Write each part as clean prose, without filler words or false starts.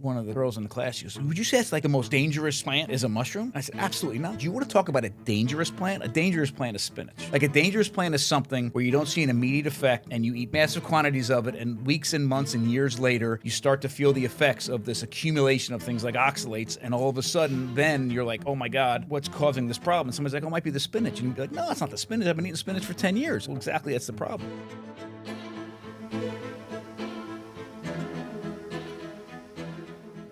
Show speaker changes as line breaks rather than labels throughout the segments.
one of the girls in the class, she goes, would you say that's like the most dangerous plant is a mushroom? I said, absolutely not. Do you want to talk about a dangerous plant? A dangerous plant is spinach. Like a dangerous plant is something where you don't see an immediate effect and you eat massive quantities of it, and weeks and months and years later, you start to feel the effects of this accumulation of things like oxalates, and all of a sudden, then you're like, oh my God, what's causing this problem? And somebody's like, oh, it might be the spinach. And you'd be like, no, it's not the spinach. I've been eating spinach for 10 years. Well, exactly, that's the problem.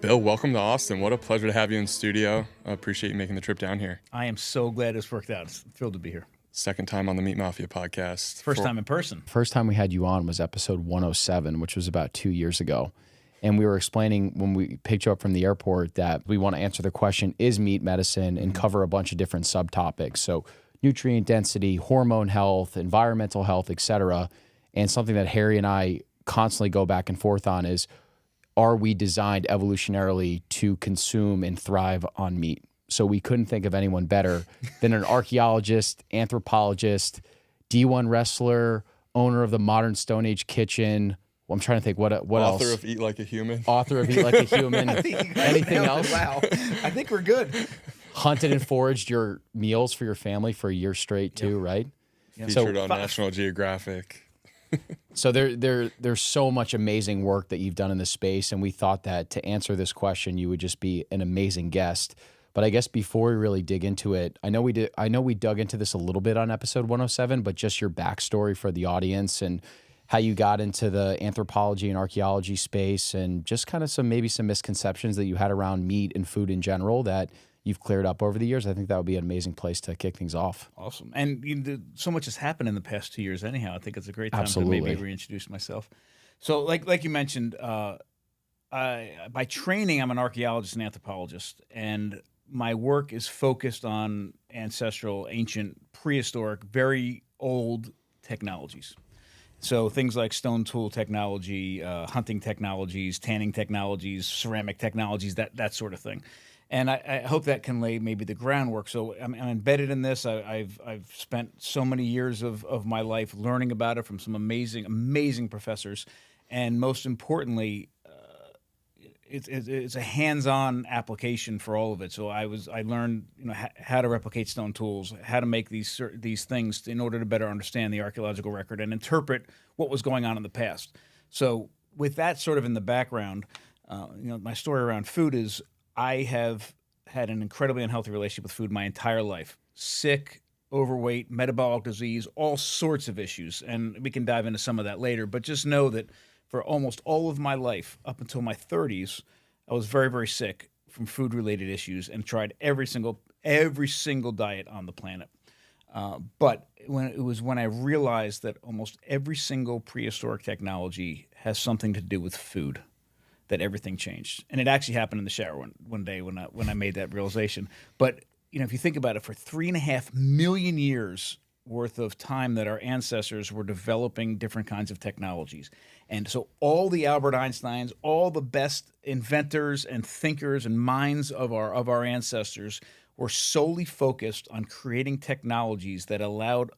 Bill, welcome to Austin. What a pleasure to have you in studio. I appreciate you making the trip down here.
I am so glad it's worked out. It's thrilled to be here.
Second time on the Meat Mafia podcast.
First time in person.
First time we had you on was episode 107, which was about 2 years ago. And we were explaining when we picked you up from the airport that we want to answer the question, is meat medicine, and cover a bunch of different subtopics. So nutrient density, hormone health, environmental health, etc. And something that Harry and I constantly go back and forth on is, are we designed evolutionarily to consume and thrive on meat? So we couldn't think of anyone better than an archaeologist, anthropologist, D1 wrestler, owner of the modern Stone Age kitchen. Well, I'm trying to think what else.
Author of Eat Like a Human.
Author of Eat Like a Human.
Anything else? Wow. I think we're good.
Hunted and foraged your meals for your family for a year straight too, right?
Featured on National Geographic.
So there's so much amazing work that you've done in this space, and we thought that to answer this question, you would just be an amazing guest. But I guess before we really dig into it, I know we dug into this a little bit on episode 107, but just your backstory for the audience and how you got into the anthropology and archaeology space, and just kind of maybe some misconceptions that you had around meat and food in general that you've cleared up over the years. I think that would be an amazing place to kick things off.
Awesome. And so much has happened in the past 2 years anyhow. I think it's a great time to maybe reintroduce myself. So like you mentioned, by training, I'm an archaeologist and anthropologist, and my work is focused on ancestral, ancient, prehistoric, very old technologies. So things like stone tool technology, hunting technologies, tanning technologies, ceramic technologies, that sort of thing. And I hope that can lay maybe the groundwork. So I'm embedded in this. I've spent so many years of my life learning about it from some amazing professors, and most importantly, it's a hands-on application for all of it. So I learned how to replicate stone tools, how to make these things in order to better understand the archaeological record and interpret what was going on in the past. So with that sort of in the background, my story around food is, I have had an incredibly unhealthy relationship with food my entire life. Sick, overweight, metabolic disease, all sorts of issues. And we can dive into some of that later. But just know that for almost all of my life, up until my 30s, I was very, very sick from food-related issues and tried every single diet on the planet. But when I realized that almost every single prehistoric technology has something to do with food, that everything changed. And it actually happened in the shower one day when I made that realization. But if you think about it, for 3.5 million years worth of time that our ancestors were developing different kinds of technologies. And so all the Albert Einsteins, all the best inventors and thinkers and minds of our ancestors were solely focused on creating technologies that allowed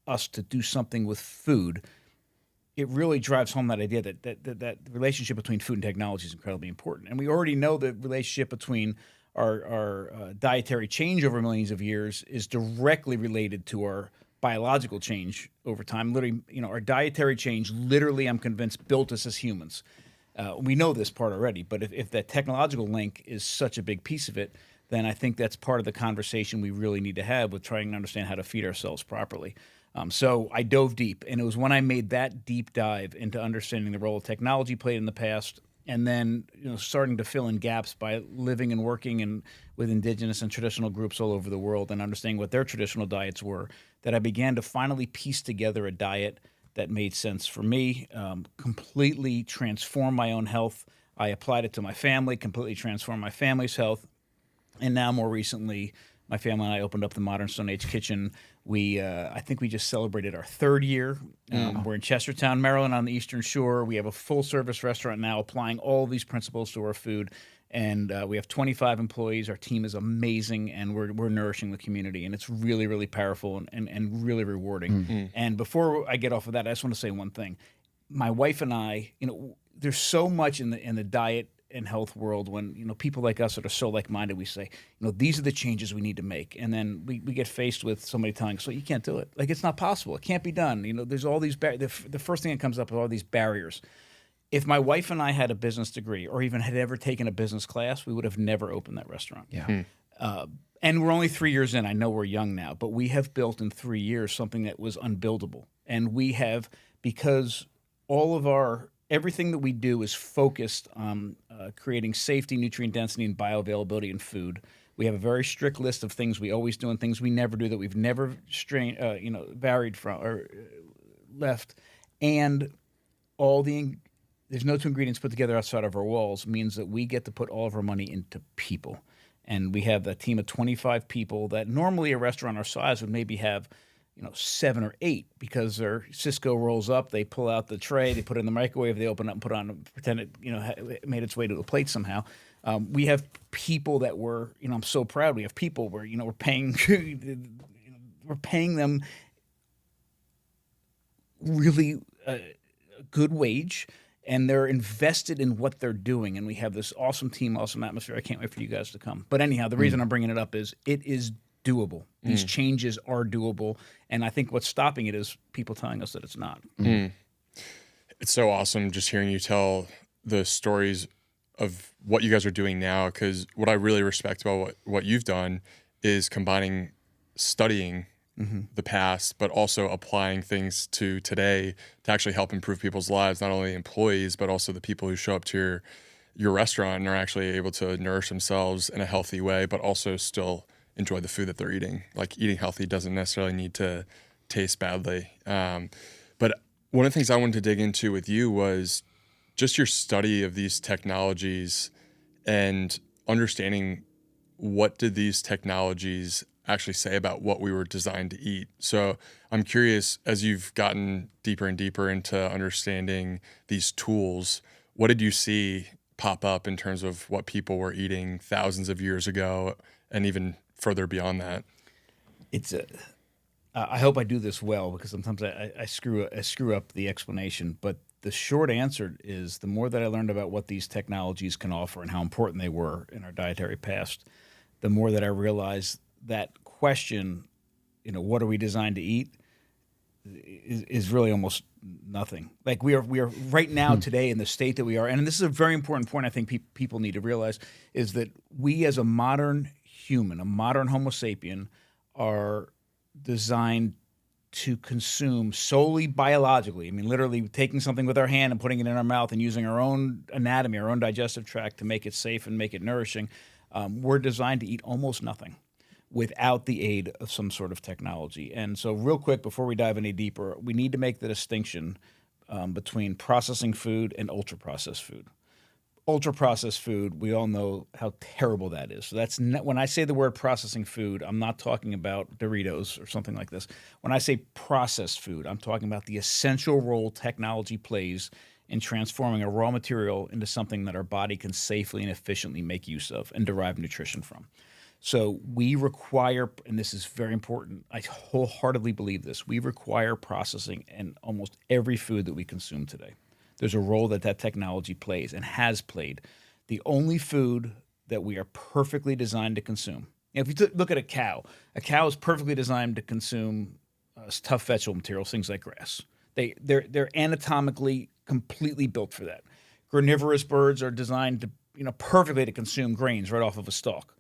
us to do something with food. It really drives home that idea that relationship between food and technology is incredibly important. And we already know the relationship between our dietary change over millions of years is directly related to our biological change over time. Literally, our dietary change, literally, I'm convinced, built us as humans. We know this part already, but if that technological link is such a big piece of it, then I think that's part of the conversation we really need to have with trying to understand how to feed ourselves properly. So I dove deep, and it was when I made that deep dive into understanding the role technology played in the past, and then starting to fill in gaps by living and working with indigenous and traditional groups all over the world and understanding what their traditional diets were, that I began to finally piece together a diet that made sense for me, completely transformed my own health. I applied it to my family, completely transformed my family's health, and now more recently, my family and I opened up the Modern Stone Age Kitchen. I think we just celebrated our 3rd year. We're in Chestertown, Maryland, on the Eastern Shore. We have a full-service restaurant now applying all these principles to our food. And we have 25 employees. Our team is amazing, and we're nourishing the community. And it's really, really powerful and really rewarding. Mm-hmm. And before I get off of that, I just want to say one thing. My wife and I, there's so much in the diet and health world when, people like us that are so like-minded, we say, these are the changes we need to make. And then we get faced with somebody telling us, so you can't do it. Like, it's not possible. It can't be done. There's all these, the first thing that comes up is all these barriers. If my wife and I had a business degree or even had ever taken a business class, we would have never opened that restaurant.
Yeah.
And we're only 3 years in. I know we're young now, but we have built in 3 years something that was unbuildable. And we have, because all of everything that we do is focused on creating safety, nutrient density, and bioavailability in food. We have a very strict list of things we always do and things we never do that we've never varied from or left. And there's no two ingredients put together outside of our walls means that we get to put all of our money into people. And we have a team of 25 people that normally a restaurant our size would maybe have 7 or 8 because their Cisco rolls up, they pull out the tray, they put it in the microwave, they open it up and put it on, pretend it made its way to a plate somehow. We have people that I'm so proud. We have people where we're paying them really a good wage, and they're invested in what they're doing. And we have this awesome team, awesome atmosphere. I can't wait for you guys to come. But anyhow, the reason I'm bringing it up is it is doable. These changes are doable. And I think what's stopping it is people telling us that it's not.
It's so awesome just hearing you tell the stories of what you guys are doing now, because what I really respect about what you've done is combining studying the past, but also applying things to today to actually help improve people's lives, not only employees, but also the people who show up to your restaurant and are actually able to nourish themselves in a healthy way, but also still enjoy the food that they're eating. Like, eating healthy doesn't necessarily need to taste badly. But one of the things I wanted to dig into with you was just your study of these technologies and understanding what did these technologies actually say about what we were designed to eat. So I'm curious, as you've gotten deeper and deeper into understanding these tools, what did you see pop up in terms of what people were eating thousands of years ago and even further beyond that?
I hope I do this well, because sometimes I screw up the explanation. But the short answer is, the more that I learned about what these technologies can offer and how important they were in our dietary past, the more that I realized that question, what are we designed to eat, is really almost nothing. Like, we are right now today in the state that we are, and this is a very important point I think people need to realize, is that we as a modern human, a modern Homo sapien, are designed to consume solely biologically. I mean, literally taking something with our hand and putting it in our mouth and using our own anatomy, our own digestive tract to make it safe and make it nourishing. We're designed to eat almost nothing without the aid of some sort of technology. And so, real quick, before we dive any deeper, we need to make the distinction between processing food and ultra-processed food. Ultra-processed food, we all know how terrible that is. So that's when I say the word processing food, I'm not talking about Doritos or something like this. When I say processed food, I'm talking about the essential role technology plays in transforming a raw material into something that our body can safely and efficiently make use of and derive nutrition from. So we require, and this is very important, I wholeheartedly believe this, we require processing in almost every food that we consume today. There's a role that technology plays and has played. The only food that we are perfectly designed to consume. If you look at a cow is perfectly designed to consume tough vegetable materials, things like grass. They're anatomically completely built for that. Granivorous birds are designed to perfectly to consume grains right off of a stalk.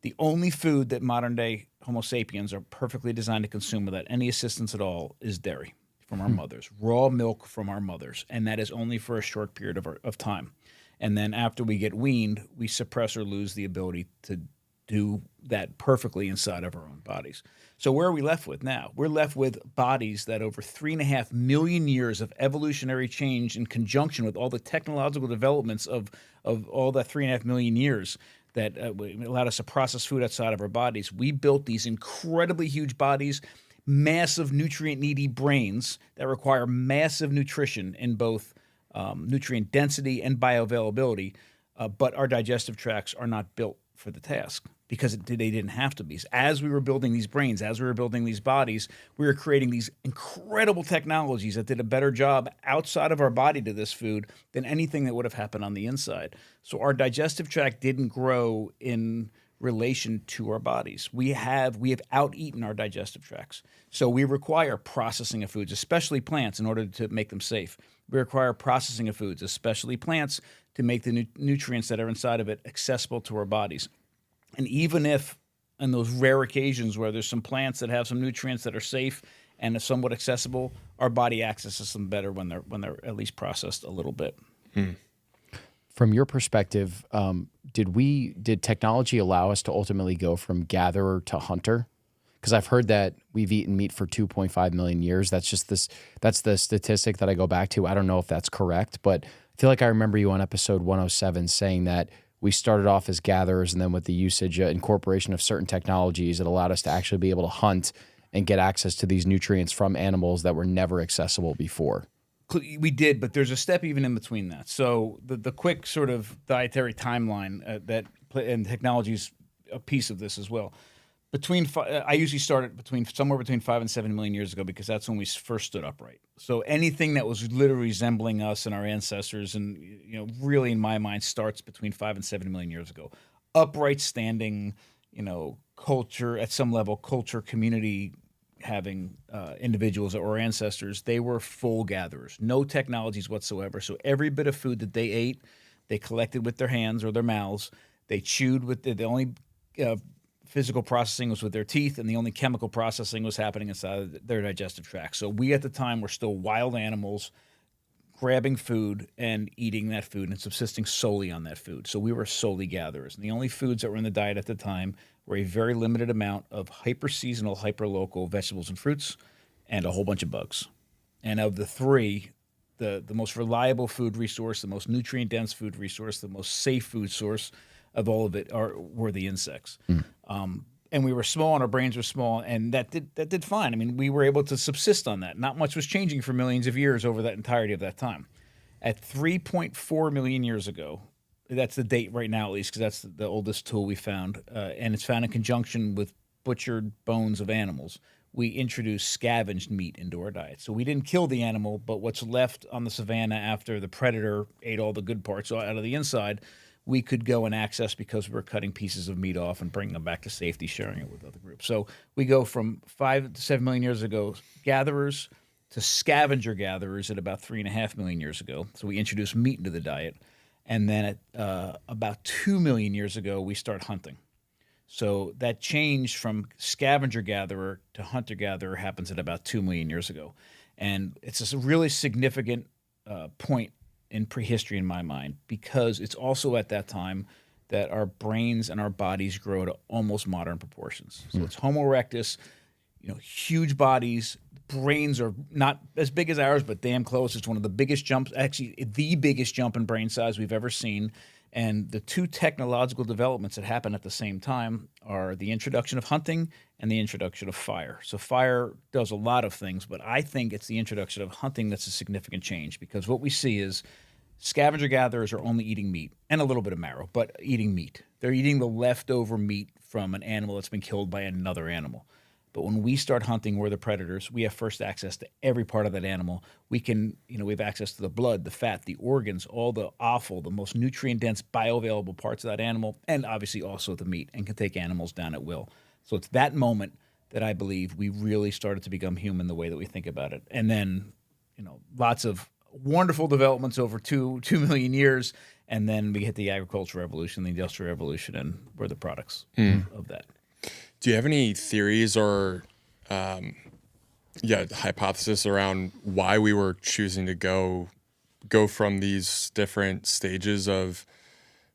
The only food that modern day Homo sapiens are perfectly designed to consume without any assistance at all is dairy from our mothers, raw milk from our mothers, and that is only for a short period of time. And then after we get weaned, we suppress or lose the ability to do that perfectly inside of our own bodies. So where are we left with now? We're left with bodies that over 3.5 million years of evolutionary change in conjunction with all the technological developments of all that 3.5 million years that allowed us to process food outside of our bodies, we built these incredibly huge bodies, massive nutrient-needy brains that require massive nutrition in both nutrient density and bioavailability, but our digestive tracts are not built for the task because they didn't have to be. As we were building these brains, as we were building these bodies, we were creating these incredible technologies that did a better job outside of our body to this food than anything that would have happened on the inside. So our digestive tract didn't grow in relation to our bodies. We have out-eaten our digestive tracts. So we require processing of foods, especially plants, in order to make them safe. We require processing of foods, especially plants, to make the nutrients that are inside of it accessible to our bodies. And even if, in those rare occasions where there's some plants that have some nutrients that are safe and are somewhat accessible, our body accesses them better when they're at least processed a little bit.
From your perspective, did technology allow us to ultimately go from gatherer to hunter? Because I've heard that we've eaten meat for 2.5 million years. That's the statistic that I go back to. I don't know if that's correct, but I feel like I remember you on episode 107 saying that we started off as gatherers, and then with the usage, incorporation of certain technologies, it allowed us to actually be able to hunt and get access to these nutrients from animals that were never accessible before.
We did, but there's a step even in between that. So the quick sort of dietary timeline and technology is a piece of this as well. I usually start at somewhere between 5 and 7 million years ago because that's when we first stood upright. So anything that was literally resembling us and our ancestors, and really in my mind, starts between 5 and 7 million years ago. Upright standing, culture at some level, community having individuals that were ancestors. They were full gatherers, no technologies whatsoever. So every bit of food that they ate, they collected with their hands or their mouths. They chewed with the only physical processing was with their teeth, and the only chemical processing was happening inside of their digestive tract. So we at the time were still wild animals grabbing food and eating that food and subsisting solely on that food. So we were solely gatherers. And the only foods that were in the diet at the time were a very limited amount of hyper-seasonal, hyper-local vegetables and fruits and a whole bunch of bugs. And of the three, the most reliable food resource, the most nutrient-dense food resource, the most safe food source of all of it were the insects. And we were small, and our brains were small, and that did fine. I mean, we were able to subsist on that. Not much was changing for millions of years over that entirety of that time. At 3.4 million years ago, that's the date right now at least, because that's the oldest tool we found, and it's found in conjunction with butchered bones of animals. We introduced scavenged meat into our diet. So we didn't kill the animal, but what's left on the savannah after the predator ate all the good parts out of the inside, we could go and access because we were cutting pieces of meat off and bringing them back to safety, sharing it with other groups. So we go from 5 to 7 million years ago, gatherers, to scavenger gatherers at about 3.5 million years ago. So we introduced meat into the diet. And then at about 2 million years ago, we start hunting. So that change from scavenger gatherer to hunter gatherer happens at about 2 million years ago. And it's a really significant point in prehistory in my mind, because it's also at that time that our brains and our bodies grow to almost modern proportions. So it's Homo erectus, huge bodies. Brains are not as big as ours, but damn close. It's one of the biggest jumps, actually the biggest jump in brain size we've ever seen. And the two technological developments that happen at the same time are the introduction of hunting and the introduction of fire. So fire does a lot of things, but I think it's the introduction of hunting that's a significant change, because what we see is scavenger gatherers are only eating meat and a little bit of marrow, but eating meat. They're eating the leftover meat from an animal that's been killed by another animal. But when we start hunting, we're the predators. We have first access to every part of that animal. We have access to the blood, the fat, the organs, all the offal, the most nutrient-dense, bioavailable parts of that animal, and obviously also the meat, and can take animals down at will. So it's that moment that I believe we really started to become human the way that we think about it. And then, lots of wonderful developments over 2 million years, and then we hit the agricultural revolution, the industrial revolution, and we're the products of that.
Do you have any theories or hypothesis around why we were choosing to go from these different stages of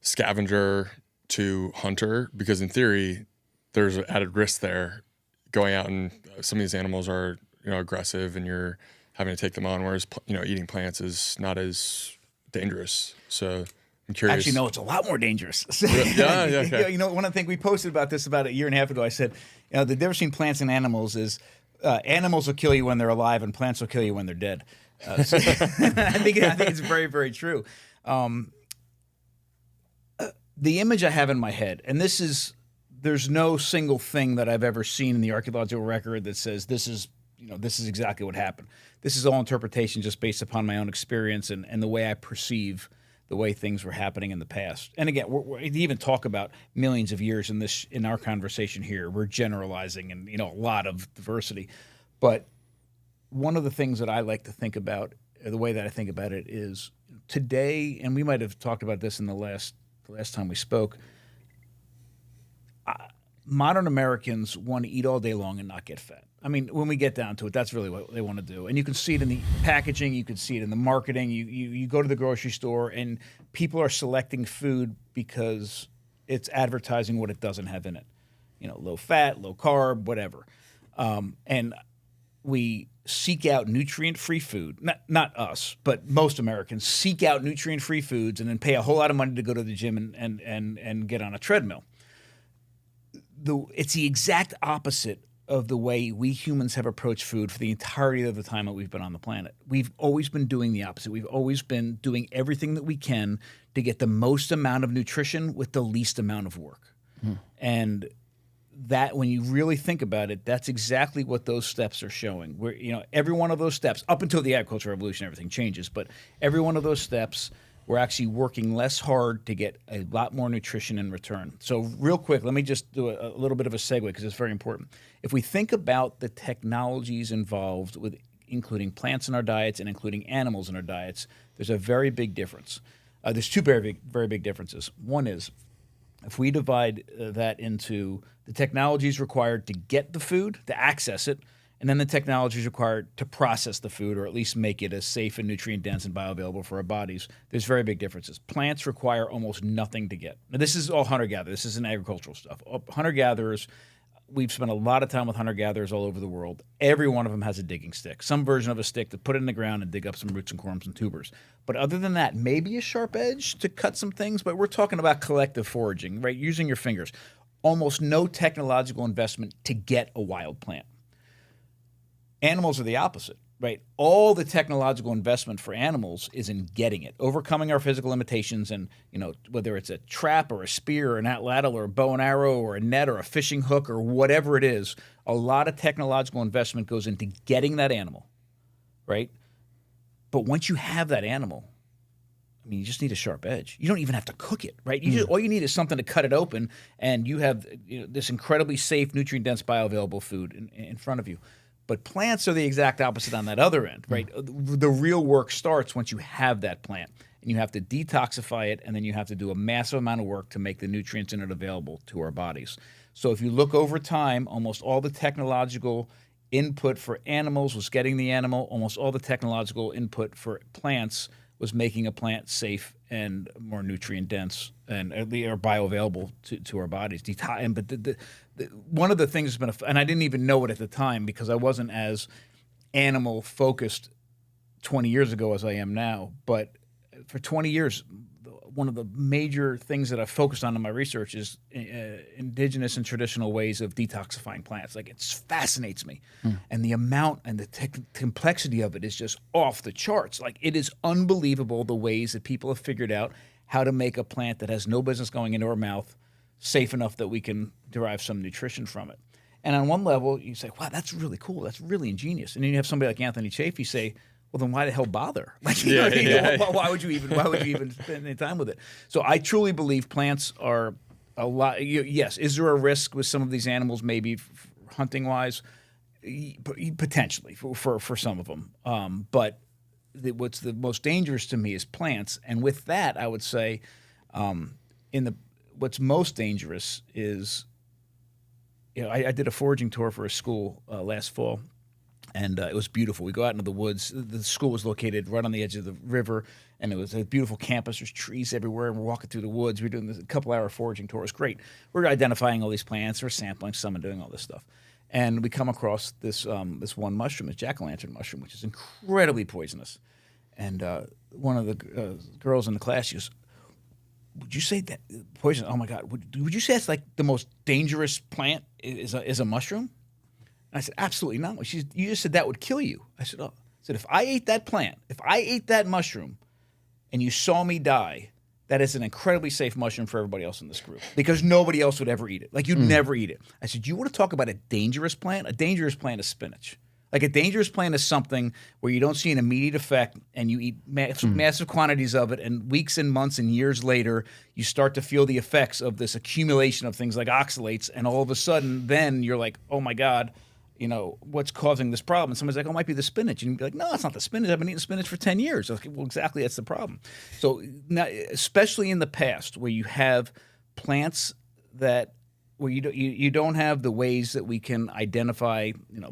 scavenger to hunter? Because in theory, there's an added risk there. Going out and some of these animals are aggressive, and you're having to take them on, whereas eating plants is not as dangerous. So I'm curious.
Actually, no, it's a lot more dangerous.
Yeah, okay.
One of the things we posted about this about 1.5 years ago, I said, the difference between plants and animals is animals will kill you when they're alive, and plants will kill you when they're dead. So I think it's very, very true. the image I have in my head, and there's no single thing that I've ever seen in the archaeological record that says this is exactly what happened. This is all interpretation just based upon my own experience and the way I perceive the way things were happening in the past. And again, we even talk about millions of years in our conversation here. We're generalizing and a lot of diversity. But one of the things that I like to think about, the way that I think about it is today, and we might have talked about this in the last time we spoke, modern Americans want to eat all day long and not get fat. I mean, when we get down to it, that's really what they want to do. And you can see it in the packaging. You can see it in the marketing. You go to the grocery store, and people are selecting food because it's advertising what it doesn't have in it. Low fat, low carb, whatever. And we seek out nutrient-free food. Not us, but most Americans seek out nutrient-free foods and then pay a whole lot of money to go to the gym and get on a treadmill. It's the exact opposite of the way we humans have approached food for the entirety of the time that we've been on the planet. We've always been doing the opposite. We've always been doing everything that we can to get the most amount of nutrition with the least amount of work. And that, when you really think about it, that's exactly what those steps are showing. Where every one of those steps, up until the agricultural revolution, everything changes, but every one of those steps, we're actually working less hard to get a lot more nutrition in return. So real quick, let me just do a little bit of a segue because it's very important. If we think about the technologies involved with including plants in our diets and including animals in our diets, there's a very big difference. There's two very big differences. One is if we divide that into the technologies required to get the food, to access it, and then the technology is required to process the food or at least make it as safe and nutrient-dense and bioavailable for our bodies. There's very big differences. Plants require almost nothing to get. Now, this is all hunter-gatherer. This isn't agricultural stuff. Hunter-gatherers, we've spent a lot of time with hunter-gatherers all over the world. Every one of them has a digging stick, some version of a stick to put it in the ground and dig up some roots and corms and tubers. But other than that, maybe a sharp edge to cut some things, but we're talking about collective foraging, right? Using your fingers. Almost no technological investment to get a wild plant. Animals are the opposite, right? All the technological investment for animals is in getting it, overcoming our physical limitations, and whether it's a trap or a spear or an atlatl or a bow and arrow or a net or a fishing hook or whatever it is, a lot of technological investment goes into getting that animal, right? But once you have that animal, I mean, you just need a sharp edge. You don't even have to cook it, right? All you need is something to cut it open, and you have this incredibly safe, nutrient-dense, bioavailable food in front of you. But plants are the exact opposite on that other end, right? The real work starts once you have that plant, and you have to detoxify it, and then you have to do a massive amount of work to make the nutrients in it available to our bodies. So if you look over time, almost all the technological input for animals was getting the animal. Almost all the technological input for plants was making a plant safe and more nutrient dense and or bioavailable to our bodies. But one of the things that's been, and I didn't even know it at the time because I wasn't as animal focused 20 years ago as I am now. But for 20 years, one of the major things that I've focused on in my research is indigenous and traditional ways of detoxifying plants. Like, it fascinates me. And the amount and the complexity of it is just off the charts. Like, it is unbelievable the ways that people have figured out how to make a plant that has no business going into our mouth safe enough that we can derive some nutrition from it. And on one level, you say, wow, that's really cool. That's really ingenious. And then you have somebody like Anthony Chafee say, well, then why the hell bother? Like, why would you even spend any time with it? So I truly believe plants are a lot. Yes, is there a risk with some of these animals, maybe hunting wise? Potentially for some of them. But what's the most dangerous to me is plants. And with that, I would say, what's most dangerous is, I did a foraging tour for a school last fall. And it was beautiful. We go out into the woods. The school was located right on the edge of the river, and it was a beautiful campus. There's trees everywhere, and we're walking through the woods. We're doing this couple-hour foraging tour. It was great. We're identifying all these plants. We're sampling some and doing all this stuff. And we come across this one mushroom, this jack-o'-lantern mushroom, which is incredibly poisonous. And one of the girls in the class, she goes, would you say that poison? Oh, my God. Would you say that's like the most dangerous plant is a mushroom? And I said, absolutely not. You just said that would kill you. I said, if I ate that plant, if I ate that mushroom and you saw me die, that is an incredibly safe mushroom for everybody else in this group because nobody else would ever eat it. Like, you'd never eat it. I said, you want to talk about a dangerous plant? A dangerous plant is spinach. Like, a dangerous plant is something where you don't see an immediate effect and you eat massive quantities of it, and weeks and months and years later, you start to feel the effects of this accumulation of things like oxalates, and all of a sudden, then you're like, oh my God, what's causing this problem? And somebody's like, oh, it might be the spinach. And you'd be like, no, it's not the spinach. I've been eating spinach for 10 years. Like, well, exactly, that's the problem. So now, especially in the past where you have plants where you don't have the ways that we can identify,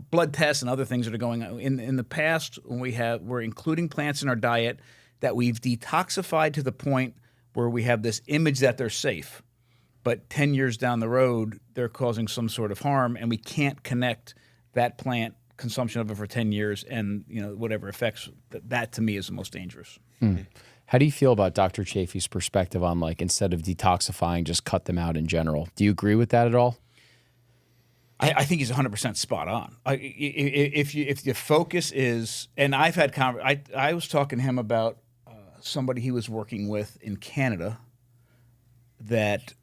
blood tests and other things that are going on. In the past, when we're including plants in our diet that we've detoxified to the point where we have this image that they're safe, but 10 years down the road, they're causing some sort of harm, and we can't connect that plant consumption of it for 10 years and whatever effects that to me is the most dangerous.
How do you feel about Dr. Chafee's perspective on, like, instead of detoxifying, just cut them out in general? Do you agree with that at all?
I think he's 100% spot on. If the focus is, and I've had I was talking to him about somebody he was working with in Canada that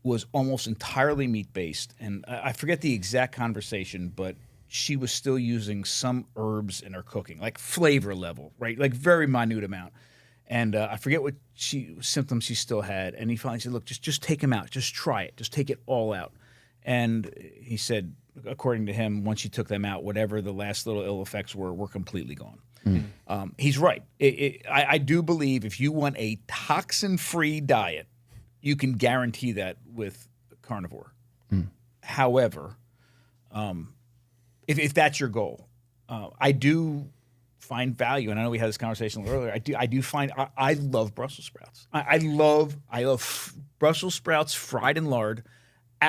was almost entirely meat-based, and I forget the exact conversation, but she was still using some herbs in her cooking, like flavor level, right? Like very minute amount. And I forget what symptoms she still had. And he finally said, look, just take them out. Just try it. Just take it all out. And he said, according to him, once she took them out, whatever the last little ill effects were completely gone. He's right. I do believe if you want a toxin-free diet, you can guarantee that with carnivore. However, if that's your goal, I do find value, and I know we had this conversation a little earlier. I do find I love Brussels sprouts. I love Brussels sprouts fried in lard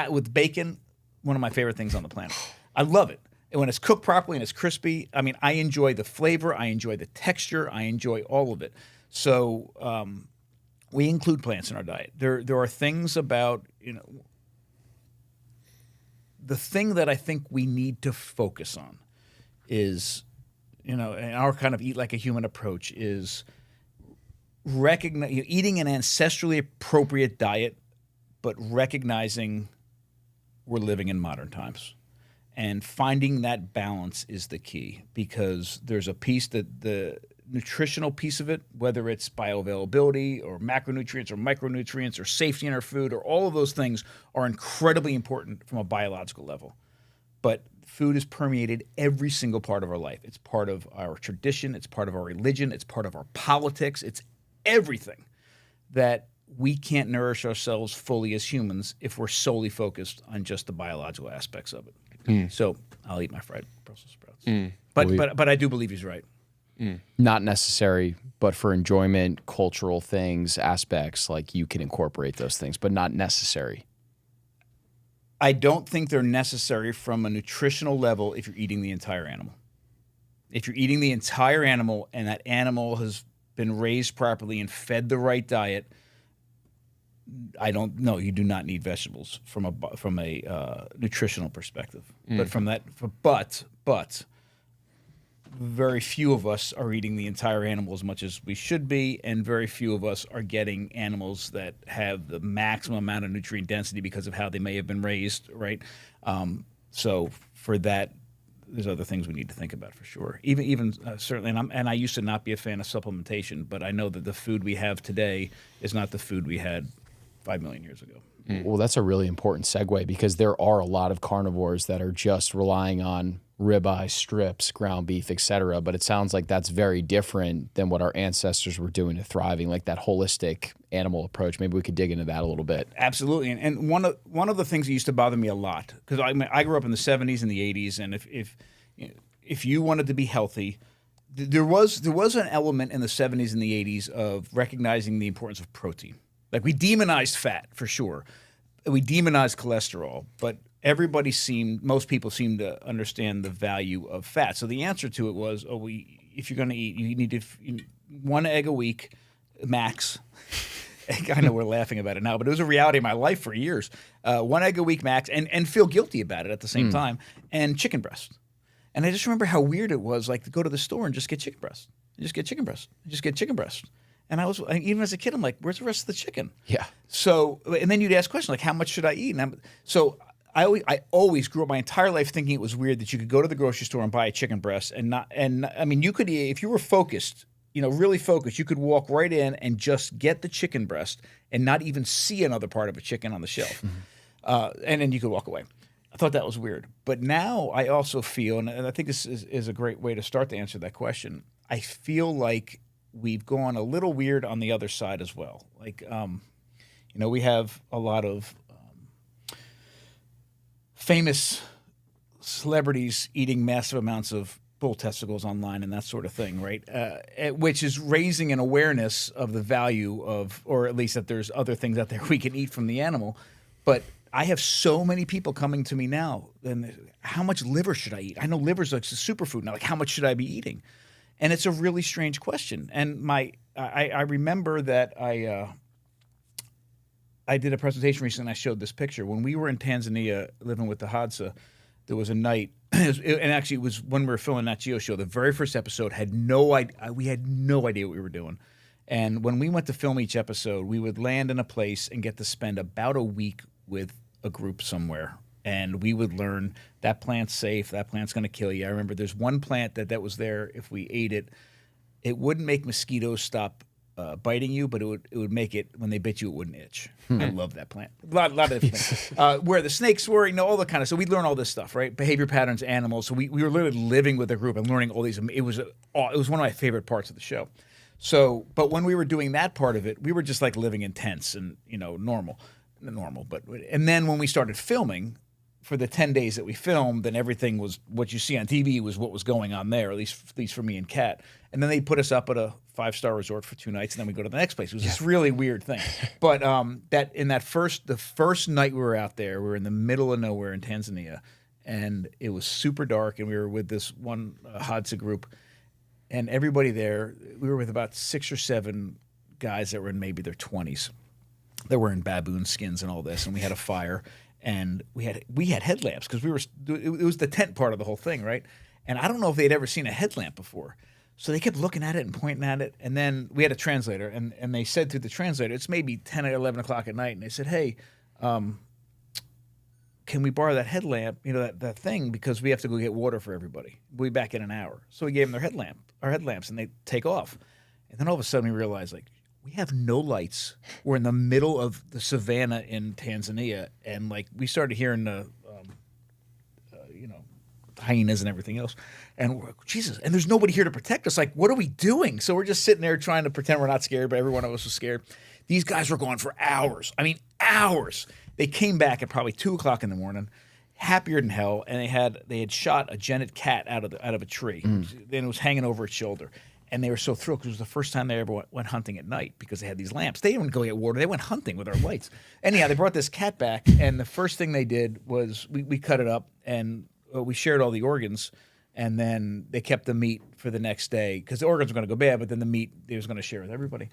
with bacon. One of my favorite things on the planet. I love it. And when it's cooked properly and it's crispy, I mean, I enjoy the flavor, I enjoy the texture, I enjoy all of it. So we include plants in our diet. There are things about the thing that I think we need to focus on is, and our kind of eat like a human approach is eating an ancestrally appropriate diet, but recognizing we're living in modern times. And finding that balance is the key, because there's a piece that the nutritional piece of it, whether it's bioavailability or macronutrients or micronutrients or safety in our food or all of those things are incredibly important from a biological level. But food is permeated every single part of our life. It's part of our tradition. It's part of our religion. It's part of our politics. It's everything that we can't nourish ourselves fully as humans if we're solely focused on just the biological aspects of it. So I'll eat my fried Brussels sprouts. But I do believe he's right.
Not necessary, but for enjoyment, cultural things, aspects, like you can incorporate those things, but not necessary.
I don't think they're necessary from a nutritional level if you're eating the entire animal. If you're eating the entire animal and that animal has been raised properly and fed the right diet, I don't know. You do not need vegetables from a nutritional perspective. But from that, but very few of us are eating the entire animal as much as we should be, and very few of us are getting animals that have the maximum amount of nutrient density because of how they may have been raised, right? So for that, there's other things we need to think about for sure. Even certainly, and I used to not be a fan of supplementation, but I know that the food we have today is not the food we had 5 million years ago.
Well, that's a really important segue, because there are a lot of carnivores that are just relying on ribeye, strips, ground beef, etc. But it sounds like that's very different than what our ancestors were doing to thriving, like that holistic animal approach. Maybe we could dig into that a little bit.
Absolutely. And one of the things that used to bother me a lot, because I grew up in the 70s and the 80s, and if you wanted to be healthy, there was an element in the 70s and the 80s of recognizing the importance of protein. Like, we demonized fat for sure. We demonized cholesterol, but most people seemed to understand the value of fat. So the answer to it was, if you're going to eat, you need to 1 egg a week, max. I know we're laughing about it now, but it was a reality in my life for years. 1 egg a week max, and feel guilty about it at the same time, and chicken breast. And I just remember how weird it was, like, to go to the store and just get chicken breast. Just get chicken breast. Just get chicken breast. And even as a kid, I'm like, where's the rest of the chicken?
Yeah.
So, and then you'd ask questions like, how much should I eat? I always grew up my entire life thinking it was weird that you could go to the grocery store and buy a chicken breast you could, if you were focused, really focused, you could walk right in and just get the chicken breast and not even see another part of a chicken on the shelf. And then you could walk away. I thought that was weird. But now I also feel, and I think this is a great way to start to answer that question, I feel like we've gone a little weird on the other side as well. Like, we have a lot of famous celebrities eating massive amounts of bull testicles online and that sort of thing, right? Which is raising an awareness of the value of, or at least that there's other things out there we can eat from the animal. But I have so many people coming to me now, and how much liver should I eat? I know liver's like a superfood now. Like, how much should I be eating? And it's a really strange question. And I remember that I did a presentation recently and I showed this picture. When we were in Tanzania living with the Hadza, there was a night, and actually it was when we were filming that Geo show, the very first episode, we had no idea what we were doing. And when we went to film each episode, we would land in a place and get to spend about a week with a group somewhere. And we would learn that plant's safe, that plant's going to kill you. I remember there's one plant that was there. If we ate it, it wouldn't make mosquitoes stop biting you, but it would make it, when they bit you, it wouldn't itch. I love that plant. A lot of different things. Where the snakes were, all the kind of, so we'd learn all this stuff, right? Behavior patterns, animals. So we were literally living with a group and learning all these. It was one of my favorite parts of the show. So, but when we were doing that part of it, we were just like living in tents and, normal. And then when we started filming, for the 10 days that we filmed, then everything was what you see on TV was what was going on there, at least for me and Kat. And then they put us up at a 5-star resort for 2 nights, and then we go to the next place. It was this really weird thing. But the first night we were out there, we were in the middle of nowhere in Tanzania, and it was super dark, and we were with this one Hadza group, and everybody there, we were with about 6 or 7 guys that were in maybe their 20s. They were in baboon skins and all this, and we had a fire. And we had headlamps because it was the tent part of the whole thing, right? And I don't know if they'd ever seen a headlamp before. So they kept looking at it and pointing at it. And then we had a translator, and they said through the translator, it's maybe 10 or 11 o'clock at night, and they said, hey, can we borrow that headlamp, that thing, because we have to go get water for everybody. We'll be back in an hour. So we gave them our headlamps, and they take off. And then all of a sudden we realized, like, we have no lights. We're in the middle of the savannah in Tanzania, and like we started hearing the, hyenas and everything else, and we're like, Jesus! And there's nobody here to protect us. Like, what are we doing? So we're just sitting there trying to pretend we're not scared, but every one of us was scared. These guys were gone for hours. I mean, hours. They came back at probably 2 o'clock in the morning, happier than hell, and they had shot a genet cat out of a tree, and it was hanging over its shoulder. And they were so thrilled because it was the first time they ever went hunting at night because they had these lamps. They didn't go get water. They went hunting with our lights. Anyhow, they brought this cat back, and the first thing they did was we cut it up, and we shared all the organs, and then they kept the meat for the next day because the organs were going to go bad, but then the meat they was going to share with everybody.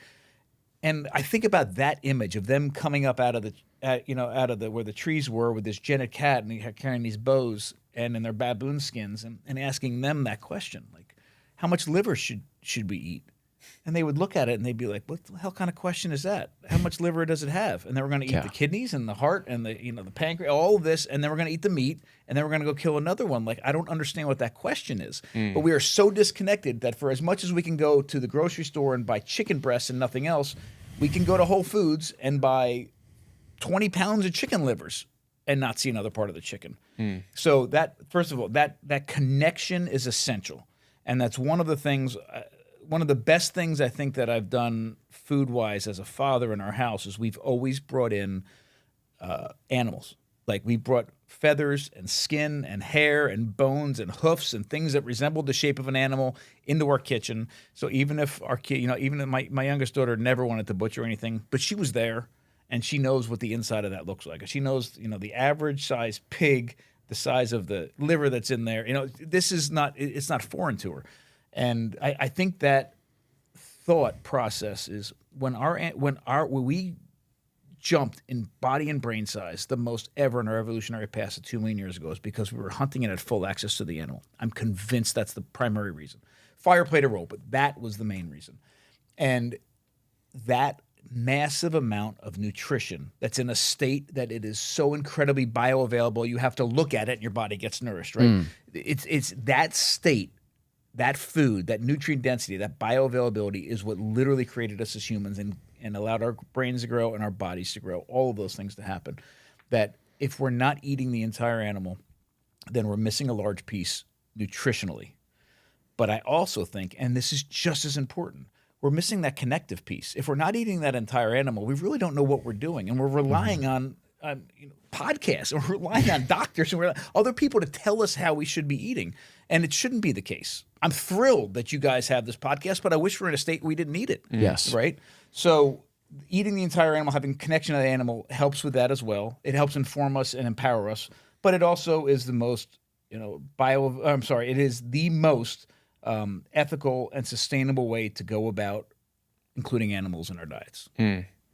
And I think about that image of them coming up out of the where the trees were with this genet cat, and they're carrying these bows and in their baboon skins, and asking them that question, like, how much liver should we eat? And they would look at it and they'd be like, what the hell kind of question is that? How much liver does it have? And then we're going to eat the kidneys and the heart and the pancreas, all of this, and then we're going to eat the meat, and then we're going to go kill another one. Like, I don't understand what that question is. But we are so disconnected that for as much as we can go to the grocery store and buy chicken breasts and nothing else, we can go to Whole Foods and buy 20 pounds of chicken livers and not see another part of the chicken. So that, first of all, that connection is essential. And that's one of the things, one of the best things I think that I've done food-wise as a father in our house is we've always brought in animals. Like, we brought feathers and skin and hair and bones and hoofs and things that resembled the shape of an animal into our kitchen. So even if our kid, even if my youngest daughter never wanted to butcher anything, but she was there and she knows what the inside of that looks like. She knows, the average size pig, the size of the liver that's in there. This is not, it's not foreign to her. And I think that thought process is when we jumped in body and brain size the most ever in our evolutionary past of 2 million years ago is because we were hunting and had full access to the animal. I'm convinced that's the primary reason. Fire played a role, but that was the main reason. And that massive amount of nutrition that's in a state that it is so incredibly bioavailable, you have to look at it and your body gets nourished, right? It's that state, that food, that nutrient density, that bioavailability is what literally created us as humans and allowed our brains to grow and our bodies to grow, all of those things to happen. That if we're not eating the entire animal, then we're missing a large piece nutritionally. But I also think, and this is just as important, we're missing that connective piece. If we're not eating that entire animal, we really don't know what we're doing. And we're relying on podcasts, and we're relying on doctors and other people to tell us how we should be eating. And it shouldn't be the case. I'm thrilled that you guys have this podcast, but I wish we're in a state we didn't need it.
Yes.
Right? So eating the entire animal, having connection to the animal helps with that as well. It helps inform us and empower us. But it also is the most, it is the most ethical and sustainable way to go about including animals in our diets,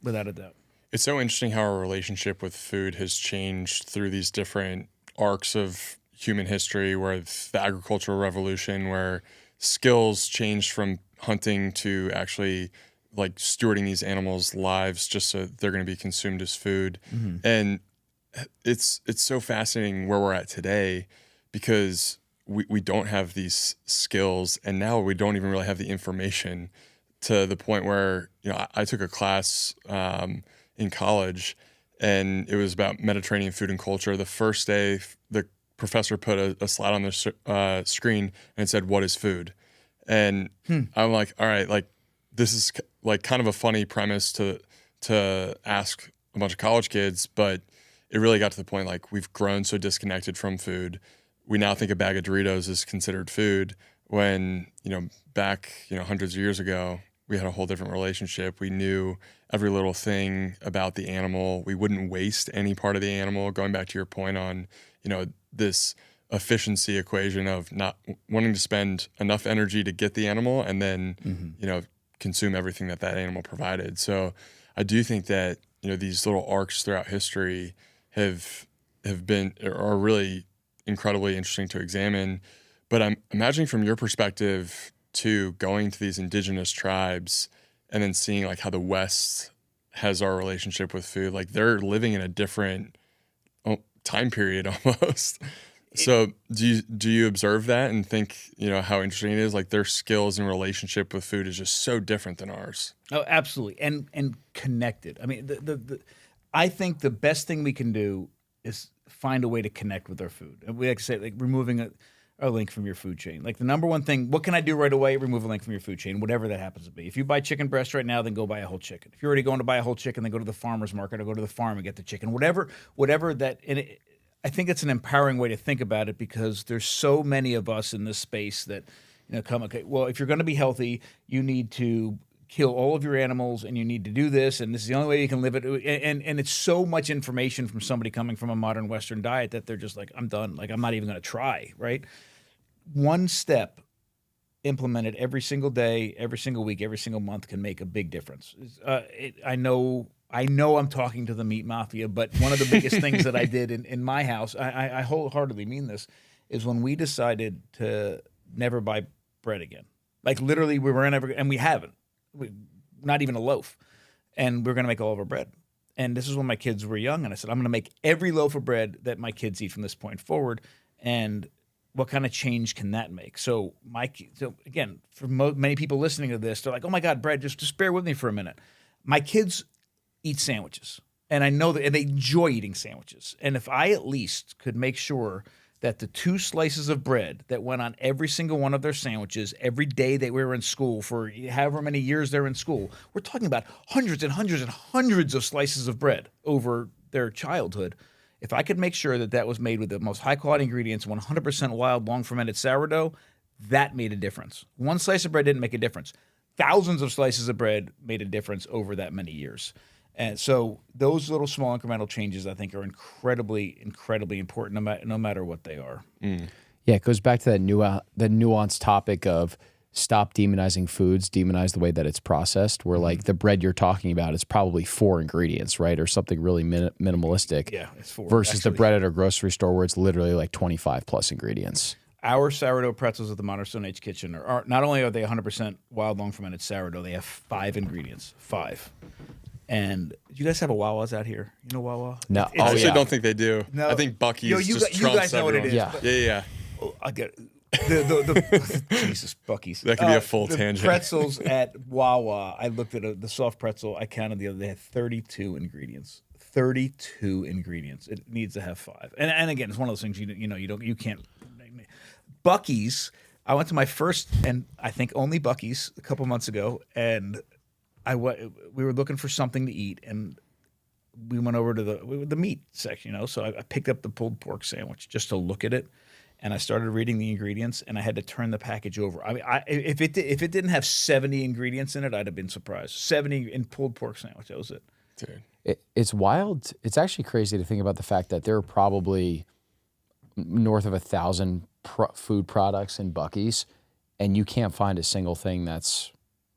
without a doubt.
It's so interesting how our relationship with food has changed through these different arcs of human history, where the agricultural revolution, where skills changed from hunting to actually like stewarding these animals' lives just so they're going to be consumed as food. And it's so fascinating where we're at today, because we don't have these skills, and now we don't even really have the information, to the point where, I took a class in college, and it was about Mediterranean food and culture. The first day, the professor put a slide on the screen and it said, "What is food?" And I'm like, all right, like this is like kind of a funny premise to ask a bunch of college kids, but it really got to the point, like, we've grown so disconnected from food. We now think a bag of Doritos is considered food, when, back, hundreds of years ago, we had a whole different relationship. We knew every little thing about the animal. We wouldn't waste any part of the animal. Going back to your point on, this efficiency equation of not wanting to spend enough energy to get the animal and then, consume everything that animal provided. So I do think that, these little arcs throughout history are really incredibly interesting to examine. But I'm imagining from your perspective too, going to these indigenous tribes and then seeing like how the West has our relationship with food. Like, they're living in a different time period almost. So do you observe that and think, how interesting it is? Like, their skills and relationship with food is just so different than ours.
Oh, absolutely. And connected. I mean, I think the best thing we can do is find a way to connect with our food. And we like to say, like, removing a link from your food chain. Like, the number one thing, what can I do right away? Remove a link from your food chain, whatever that happens to be. If you buy chicken breast right now, then go buy a whole chicken. If you're already going to buy a whole chicken, then go to the farmer's market or go to the farm and get the chicken. Whatever that, and I think it's an empowering way to think about it, because there's so many of us in this space that, well, if you're going to be healthy, you need to kill all of your animals and you need to do this, and this is the only way you can live it. And it's so much information from somebody coming from a modern Western diet that they're just like, I'm done. Like, I'm not even going to try, right? One step implemented every single day, every single week, every single month can make a big difference. I know I'm talking to the meat mafia, but one of the biggest things that I did in my house, I wholeheartedly mean this, is when we decided to never buy bread again. Like, literally, we were never, and we haven't. Not even a loaf. And we're going to make all of our bread. And this is when my kids were young, and I said, I'm going to make every loaf of bread that my kids eat from this point forward. And what kind of change can that make? So again, for many people listening to this, they're like, oh my God, bread, just bear with me for a minute. My kids eat sandwiches, and I know that, and they enjoy eating sandwiches. And if I at least could make sure that the 2 slices of bread that went on every single one of their sandwiches every day that we were in school for however many years they're in school, we're talking about hundreds and hundreds and hundreds of slices of bread over their childhood. If I could make sure that was made with the most high-quality ingredients, 100% wild, long-fermented sourdough, that made a difference. 1 slice of bread didn't make a difference. Thousands of slices of bread made a difference over that many years. And so those little small incremental changes, I think, are incredibly, incredibly important, no matter what they are.
Yeah, it goes back to that nuanced topic of stop demonizing foods, demonize the way that it's processed, where like the bread you're talking about is probably 4 ingredients, right? Or something really minimalistic.
Yeah, it's 4.
Versus the bread at a grocery store where it's literally like 25 plus ingredients.
Our sourdough pretzels at the Modern Stone Age Kitchen are not only are they 100% wild long fermented sourdough, they have 5 ingredients. 5. And do you guys have a Wawa's out here? You know Wawa?
No.
I actually don't think they do. No. I think Bucky's just trumps
you guys know
everyone.
what it is.
Yeah.
Oh, I get it. Jesus, Bucky's.
That could be a full tangent.
Pretzels at Wawa, I looked at the soft pretzel. I counted the other day, had 32 ingredients. 32 ingredients. It needs to have 5. And again, it's one of those things you can't. Bucky's. I went to my first and I think only Bucky's a couple months ago, and we were looking for something to eat, and we went over to the meat section. So I picked up the pulled pork sandwich just to look at it, and I started reading the ingredients, and I had to turn the package over. I mean, if it didn't have 70 ingredients in it, I'd have been surprised. 70 in pulled pork sandwich, that was it.
Dude.
It's wild. It's actually crazy to think about the fact that there are probably north of 1,000 food products in Bucky's, and you can't find a single thing that's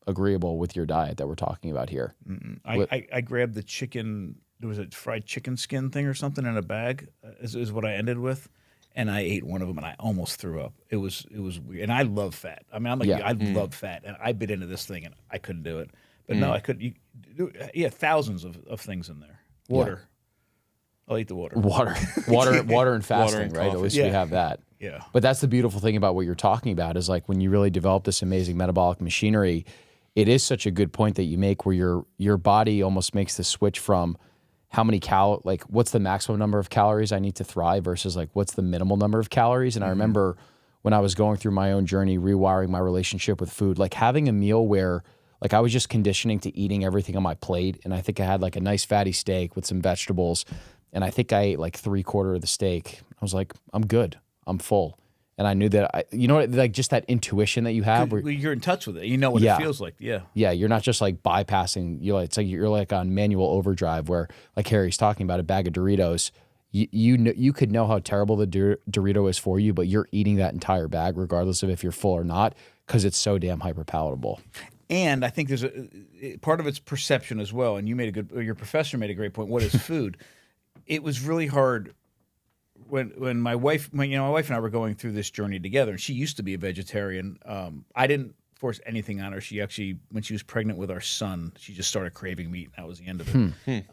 agreeable with your diet that we're talking about here.
I grabbed the chicken. There was a fried chicken skin thing or something in a bag. Is what I ended with, and I ate one of them and I almost threw up. It was weird, and I love fat. I mean, I love fat, and I bit into this thing and I couldn't do it. But no, I could. Thousands of things in there. Water. Yeah. I'll eat the water.
Water and fasting, and right? At least we have that.
Yeah.
But that's the beautiful thing about what you're talking about is like when you really develop this amazing metabolic machinery, it is such a good point that you make where your body almost makes the switch from how many what's the maximum number of calories I need to thrive versus like what's the minimal number of calories. And I remember when I was going through my own journey, rewiring my relationship with food, like having a meal where like I was just conditioning to eating everything on my plate. And I think I had like a nice fatty steak with some vegetables. And I think I ate like 3/4 of the steak. I was like, I'm good. I'm full. And I knew that, like just that intuition that you have.
Where you're in touch with it. You know what it feels like. Yeah.
Yeah. You're not just like bypassing. It's like you're like on manual overdrive where like Harry's talking about a bag of Doritos. You could know how terrible the Dorito is for you, but you're eating that entire bag regardless of if you're full or not because it's so damn hyper palatable.
And I think there's a part of it's perception as well. And your professor made a great point. What is food? It was really hard when my wife and I were going through this journey together, and she used to be a vegetarian. I didn't force anything on her. She actually, when she was pregnant with our son, she just started craving meat, and that was the end of it.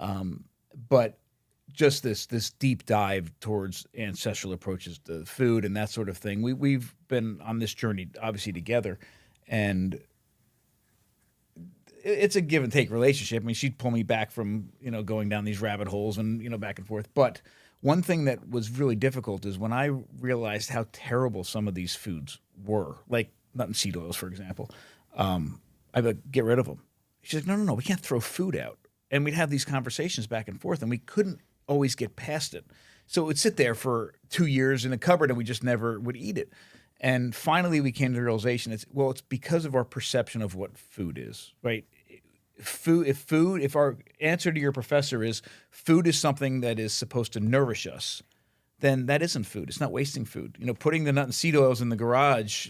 But just this deep dive towards ancestral approaches to food and that sort of thing. We've been on this journey obviously together, and it's a give and take relationship. I mean, she'd pull me back from, going down these rabbit holes and, back and forth. But one thing that was really difficult is when I realized how terrible some of these foods were, like nut and seed oils, for example, I'd like, get rid of them. She's like, no, we can't throw food out. And we'd have these conversations back and forth, and we couldn't always get past it. So it would sit there for 2 years in a cupboard, and we just never would eat it. And finally, we came to the realization, it's because of our perception of what food is, right? If our answer to your professor is food is something that is supposed to nourish us, then that isn't food. It's not wasting food. Putting the nut and seed oils in the garage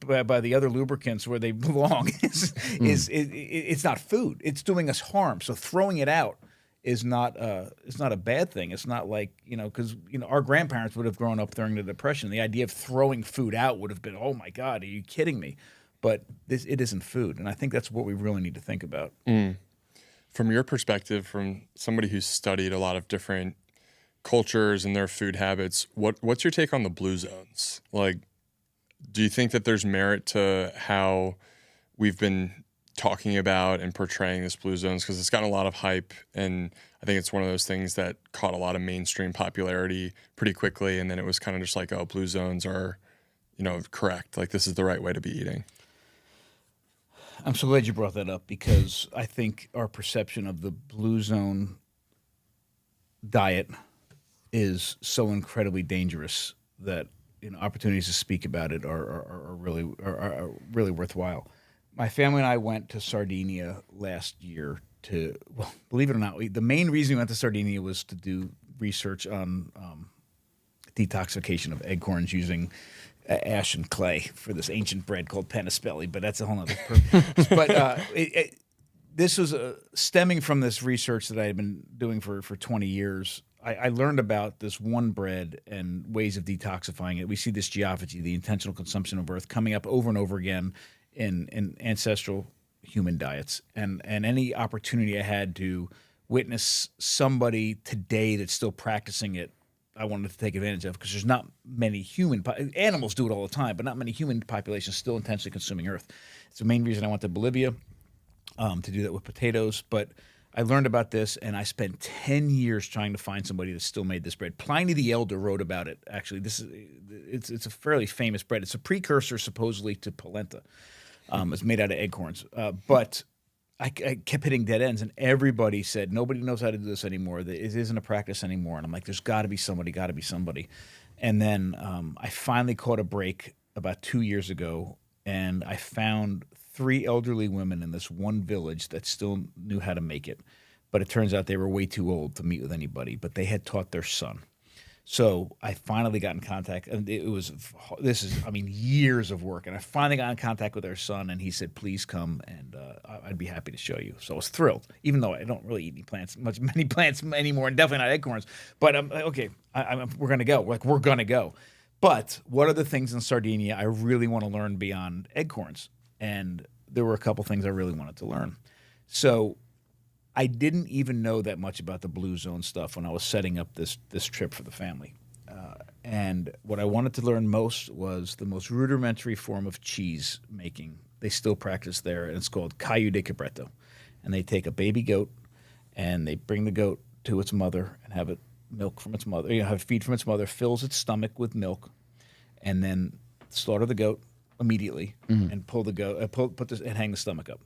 by the other lubricants where they belong it's not food. It's doing us harm. So throwing it out is not a bad thing. It's not like, because our grandparents would have grown up during the Depression. The idea of throwing food out would have been, oh my God, are you kidding me? But it isn't food, and I think that's what we really need to think about.
From your perspective, from somebody who's studied a lot of different cultures and their food habits, what's your take on the blue zones? Like, do you think that there's merit to how we've been talking about and portraying this blue zones? Because it's gotten a lot of hype, and I think it's one of those things that caught a lot of mainstream popularity pretty quickly, and then it was kind of just like, oh, blue zones are, correct. Like, this is the right way to be eating.
I'm so glad you brought that up because I think our perception of the blue zone diet is so incredibly dangerous that opportunities to speak about it are really worthwhile. My family and I went to Sardinia last year believe it or not, the main reason we went to Sardinia was to do research on detoxification of acorns using ash and clay for this ancient bread called panispelli, but that's a whole other purpose. But this was stemming from this research that I had been doing for 20 years I learned about this one bread and ways of detoxifying it. We see this geophagy, the intentional consumption of earth, coming up over and over again in ancestral human diets. And any opportunity I had to witness somebody today that's still practicing it, I wanted to take advantage of, because there's not many animals do it all the time, but not many human populations still intentionally consuming earth. It's the main reason I went to Bolivia to do that with potatoes. But I learned about this, and I spent 10 years trying to find somebody that still made this bread. Pliny the Elder wrote about it. Actually, it's a fairly famous bread. It's a precursor, supposedly, to polenta. It's made out of acorns. But I kept hitting dead ends, and everybody said, nobody knows how to do this anymore. It isn't a practice anymore. And I'm like, there's got to be somebody. And then I finally caught a break about 2 years ago, and I found 3 elderly women in this one village that still knew how to make it. But it turns out they were way too old to meet with anybody, but they had taught their son. So I finally got in contact, and years of work. And I finally got in contact with their son, and he said, please come, and I'd be happy to show you. So I was thrilled, even though I don't really eat many plants anymore, and definitely not acorns. But okay, we're going to go. We're going to go. But what are the things in Sardinia I really want to learn beyond acorns? And there were a couple things I really wanted to learn. So I didn't even know that much about the Blue Zone stuff when I was setting up this trip for the family. And what I wanted to learn most was the most rudimentary form of cheese making. They still practice there, and it's called caio de cabretto. And they take a baby goat, and they bring the goat to its mother and have it milk from its mother, have it feed from its mother, fills its stomach with milk, and then slaughter the goat immediately and pull the goat, and hang the stomach up.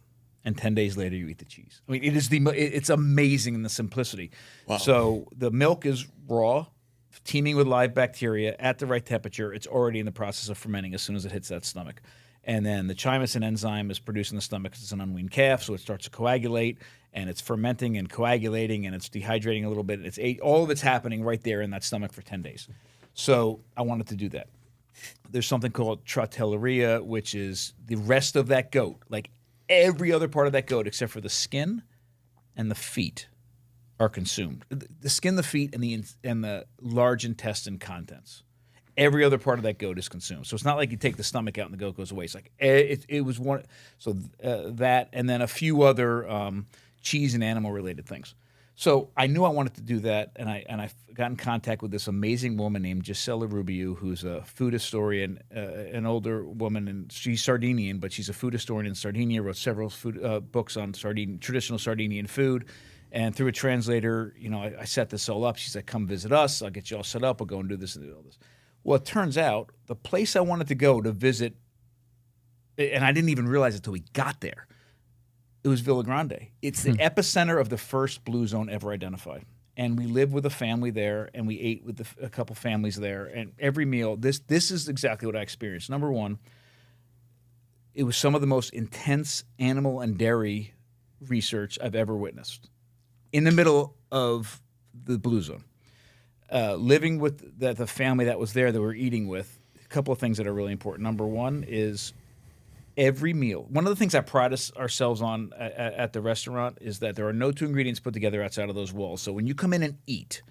And 10 days later, you eat the cheese. I mean, it's amazing in the simplicity. Wow. So the milk is raw, teeming with live bacteria at the right temperature. It's already in the process of fermenting as soon as it hits that stomach. And then the chymosin enzyme is produced in the stomach because it's an unweaned calf, so it starts to coagulate, and it's fermenting and coagulating, and it's dehydrating a little bit. All of it's happening right there in that stomach for 10 days. So I wanted to do that. There's something called troteleria, which is the rest of that goat, like every other part of that goat except for the skin and the feet are consumed. The skin, the feet, and the large intestine contents. Every other part of that goat is consumed. So it's not like you take the stomach out and the goat goes away. It's like it was one. So that, and then a few other cheese and animal related things. So I knew I wanted to do that, and I got in contact with this amazing woman named Gisela Rubiu, who's a food historian, an older woman, and she's Sardinian, but she's a food historian in Sardinia. Wrote several books on traditional Sardinian food, and through a translator, I set this all up. She said, "Come visit us. I'll get you all set up. We'll go and do this and do all this." Well, it turns out the place I wanted to go to visit, and I didn't even realize it until we got there. It was Villa Grande. It's the epicenter of the first Blue Zone ever identified. And we lived with a family there, and we ate with a couple families there. And every meal, this is exactly what I experienced. Number one, it was some of the most intense animal and dairy research I've ever witnessed. In the middle of the Blue Zone. Living with the family that was there that we're eating with, a couple of things that are really important. Number one is every meal. One of the things I pride ourselves on at the restaurant is that there are no 2 ingredients put together outside of those walls. So when you come in and eat,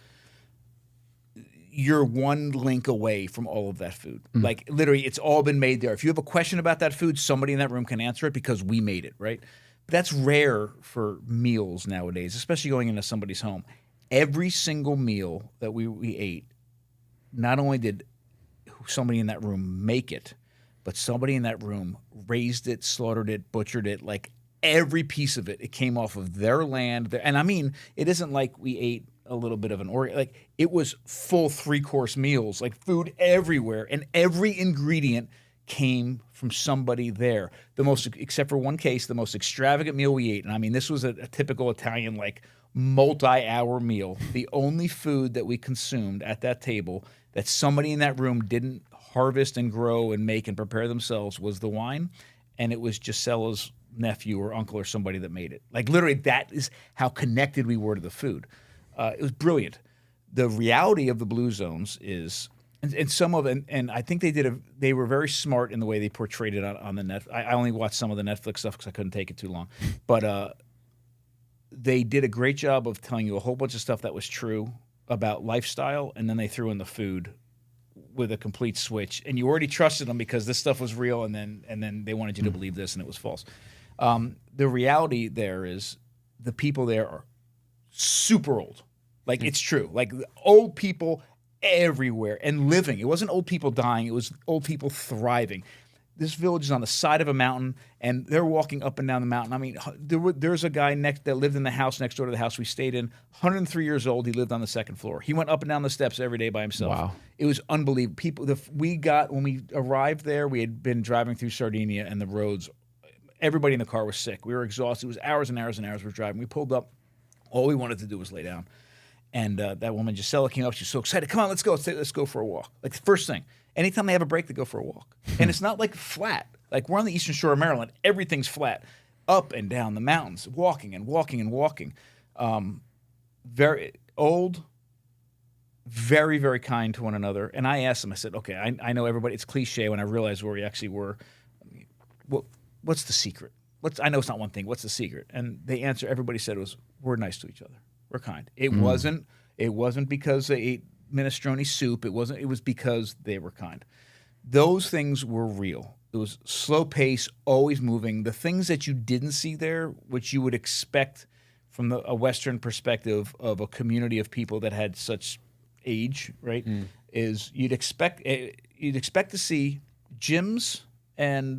you're one link away from all of that food. Like literally, it's all been made there. If you have a question about that food, somebody in that room can answer it because we made it, right? But that's rare for meals nowadays, especially going into somebody's home. Every single meal that we ate, not only did somebody in that room make it, but somebody in that room raised it, slaughtered it, butchered it, like every piece of it. It came off of their land. And I mean, it isn't like we ate a little bit of an organ. Like it was full 3-course meals, like food everywhere. And every ingredient came from somebody there. Except for one case, the most extravagant meal we ate. And I mean, this was a typical Italian, like multi-hour meal. The only food that we consumed at that table that somebody in that room didn't harvest and grow and make and prepare themselves was the wine, and it was Gisela's nephew or uncle or somebody that made it. Like literally, that is how connected we were to the food. It was brilliant. The reality of the Blue Zones is, and some of it, and I think they were very smart in the way they portrayed it on the net. I only watched some of the Netflix stuff because I couldn't take it too long, but they did a great job of telling you a whole bunch of stuff that was true about lifestyle, and then they threw in the food with a complete switch. And you already trusted them because this stuff was real, and then they wanted you to believe this, and it was false. The reality there is the people there are super old. Like, it's true. Like, old people everywhere and living. It wasn't old people dying. It was old people thriving. This village is on the side of a mountain, and they're walking up and down the mountain. I mean, there's a guy that lived in the house next door to the house we stayed in, 103 years old. He lived on the second floor. He went up and down the steps every day by himself.
Wow.
It was unbelievable. When we arrived there, we had been driving through Sardinia, and the roads, everybody in the car was sick. We were exhausted. It was hours and hours and hours we were driving. We pulled up. All we wanted to do was lay down. And that woman, Gisela, came up. She was so excited. Come on, let's go. Let's go for a walk. Like, the first thing. Anytime they have a break, they go for a walk. And it's not like flat. Like, we're on the eastern shore of Maryland. Everything's flat. Up and down the mountains. Walking and walking and walking. Very old. Very, very kind to one another. And I asked them, I said, okay, I know everybody. It's cliche when I realized where we actually were. What's the secret? I know it's not one thing. What's the secret? And the answer everybody said was, we're nice to each other. We're kind. It wasn't because they ate minestrone soup. It was because they were kind. Those things were real. It was slow pace, always moving. The things that you didn't see there, which you would expect from a Western perspective of a community of people that had such age, right? Is you'd expect to see gyms and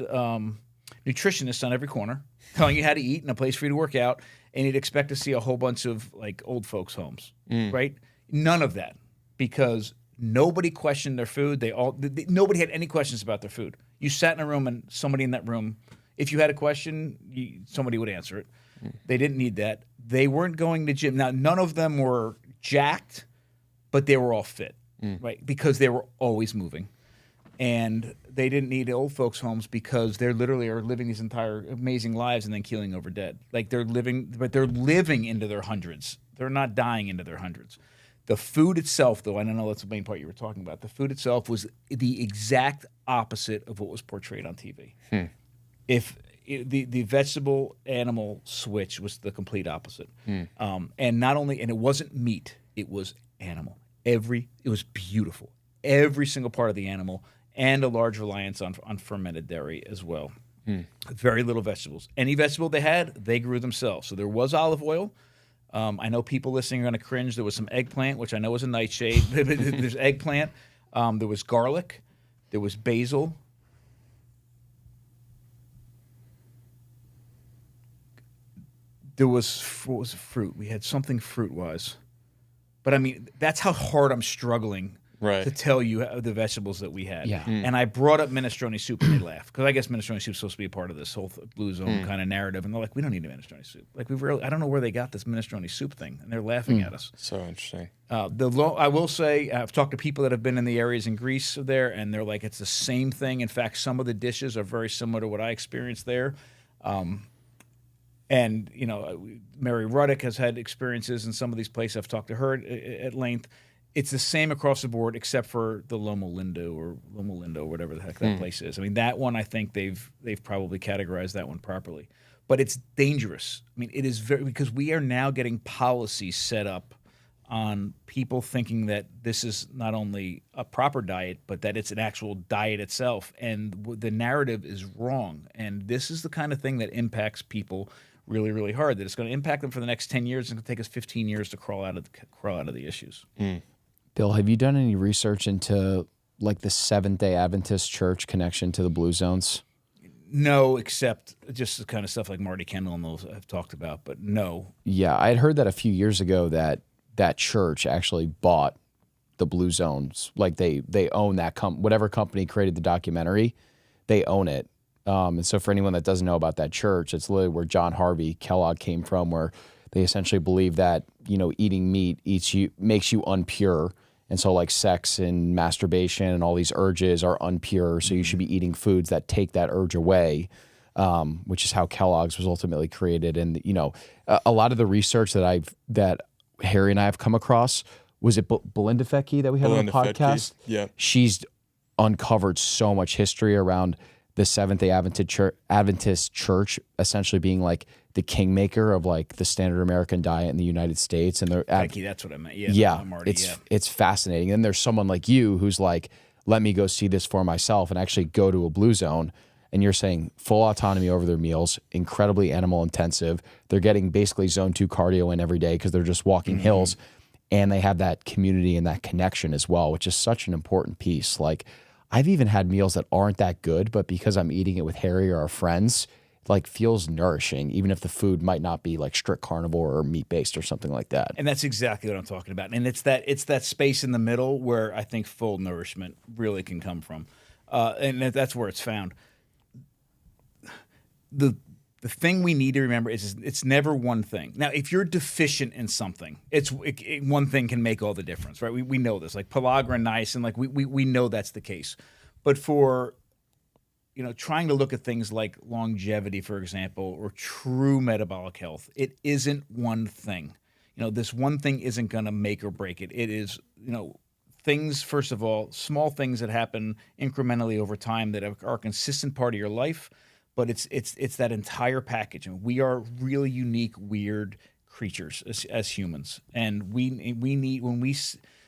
nutritionists on every corner telling you how to eat and a place for you to work out. And you'd expect to see a whole bunch of like old folks' homes, right? None of that, because nobody questioned their food. Nobody had any questions about their food. You sat in a room, and somebody in that room, if you had a question, somebody would answer it. They didn't need that. They weren't going to gym. Now, none of them were jacked, but they were all fit, right? Because they were always moving. And they didn't need old folks' homes because they literally are living these entire amazing lives and then keeling over dead. Like, they're living into their hundreds. They're not dying into their hundreds. The food itself, though, I don't know that's the main part you were talking about. The food itself was the exact opposite of what was portrayed on TV. If the vegetable animal switch was the complete opposite, and it wasn't meat, it was animal. It was beautiful. Every single part of the animal. And a large reliance on fermented dairy as well. Very little vegetables. Any vegetable they had, they grew themselves. So there was olive oil. I know people listening are going to cringe. There was some eggplant, which I know is a nightshade. There's eggplant. There was garlic. There was basil. There was, what was the fruit? We had something fruit-wise. But, I mean, that's how hard I'm struggling to tell you the vegetables that we had. And I brought up minestrone soup, and they laughed. Because I guess minestrone soup is supposed to be a part of this whole Blue Zone kind of narrative. And they're like, we don't need a minestrone soup. Like, I don't know where they got this minestrone soup thing. And they're laughing at us.
So interesting.
I will say, I've talked to people that have been in the areas in Greece there, and they're like, it's the same thing. In fact, some of the dishes are very similar to what I experienced there. And, you know, Mary Ruddick has had experiences in some of these places. I've talked to her at length. It's the same across the board, except for the Loma Linda, or whatever the heck that place is. I mean, that one, I think they've probably categorized that one properly. But it's dangerous. I mean, it is because we are now getting policies set up on people thinking that this is not only a proper diet, but that it's an actual diet itself. And the narrative is wrong. And this is the kind of thing that impacts people really, really hard. That it's going to impact them for the next 10 years. It's going to take us 15 years to crawl out of the issues.
Bill, have you done any research into like the Seventh-day Adventist Church connection to the Blue Zones?
No, except just the kind of stuff like Marty Kendall and those I've talked about, but no.
Yeah, I had heard that a few years ago that church actually bought the Blue Zones. Like they own that whatever company created the documentary, they own it. And so for anyone that doesn't know about that church, it's literally where John Harvey Kellogg came from, where they essentially believe that, you know, eating meat makes you impure. And so like sex and masturbation and all these urges are impure. So you should be eating foods that take that urge away, which is how Kellogg's was ultimately created. And, you know, a lot of the research that Harry and I have come across, was it Belinda Fettke that we had on the podcast?
Yeah.
She's uncovered so much history around the Seventh-day Adventist Church essentially being like the kingmaker of like the standard American diet in the United States. And
that's what I meant. Yeah.
Yeah. It's fascinating. And there's someone like you who's like, let me go see this for myself and actually go to a blue zone. And you're saying full autonomy over their meals, incredibly animal intensive. They're getting basically zone 2 cardio in every day because they're just walking hills. And they have that community and that connection as well, which is such an important piece. Like, I've even had meals that aren't that good, but because I'm eating it with Harry or our friends, it like feels nourishing, even if the food might not be like strict carnivore or meat-based or something like that.
And that's exactly what I'm talking about. And it's that space in the middle where I think full nourishment really can come from. And that's where it's found. The thing we need to remember is it's never one thing. Now, if you're deficient in something, one thing can make all the difference, right? We know this, like pellagra and niacin, like we know that's the case. But for trying to look at things like longevity, for example, or true metabolic health, it isn't one thing. This one thing isn't going to make or break it. It is, things, first of all, small things that happen incrementally over time that are a consistent part of your life. But it's that entire package, and we are really unique, weird creatures as humans, and we need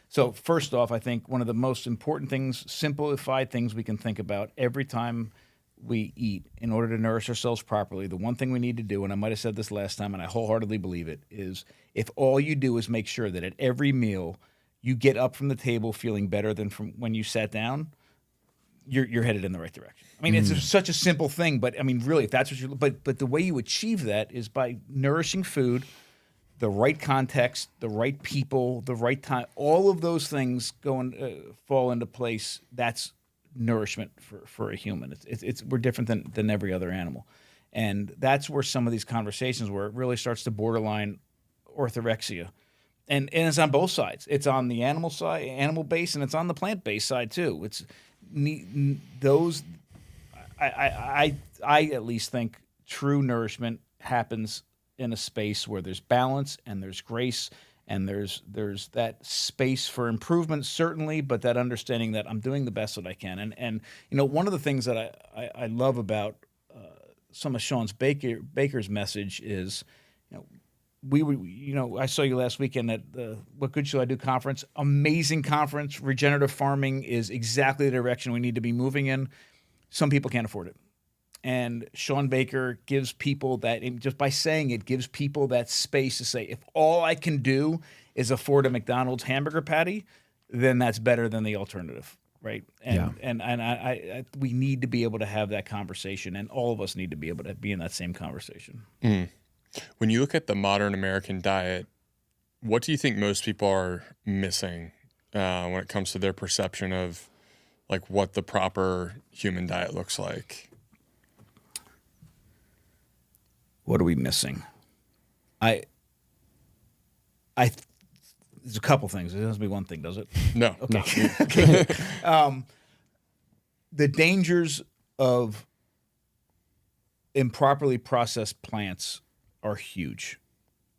So first off, I think one of the most important things, simplified things we can think about every time we eat in order to nourish ourselves properly. The one thing we need to do, and I might have said this last time, and I wholeheartedly believe it, is if all you do is make sure that at every meal you get up from the table feeling better than from when you sat down, you're headed in the right direction. I mean, it's such a simple thing, but I mean, really, if that's what you. But the way you achieve that is by nourishing food, the right context, the right people, the right time. All of those things fall into place. That's nourishment for a human. We're different than every other animal, and that's where some of these conversations where it really starts to borderline orthorexia. And it's on both sides. It's on the animal side, animal base, and it's on the plant based side too. It's those. I at least think true nourishment happens in a space where there's balance and there's grace and there's that space for improvement, certainly, but that understanding that I'm doing the best that I can. And one of the things that I love about some of Sean Baker's message is, I saw you last weekend at the What Good Shall I Do conference. Amazing conference. Regenerative farming is exactly the direction we need to be moving in. Some people can't afford it. And Sean Baker gives people that, just by saying it, gives people that space to say, if all I can do is afford a McDonald's hamburger patty, then that's better than the alternative, right? And we need to be able to have that conversation, and all of us need to be able to be in that same conversation.
When you look at the modern American diet, what do you think most people are missing when it comes to their perception of like what the proper human diet looks like?
What are we missing? There's a couple things. It doesn't be one thing, does it?
No.
Okay. Okay. The dangers of improperly processed plants are huge.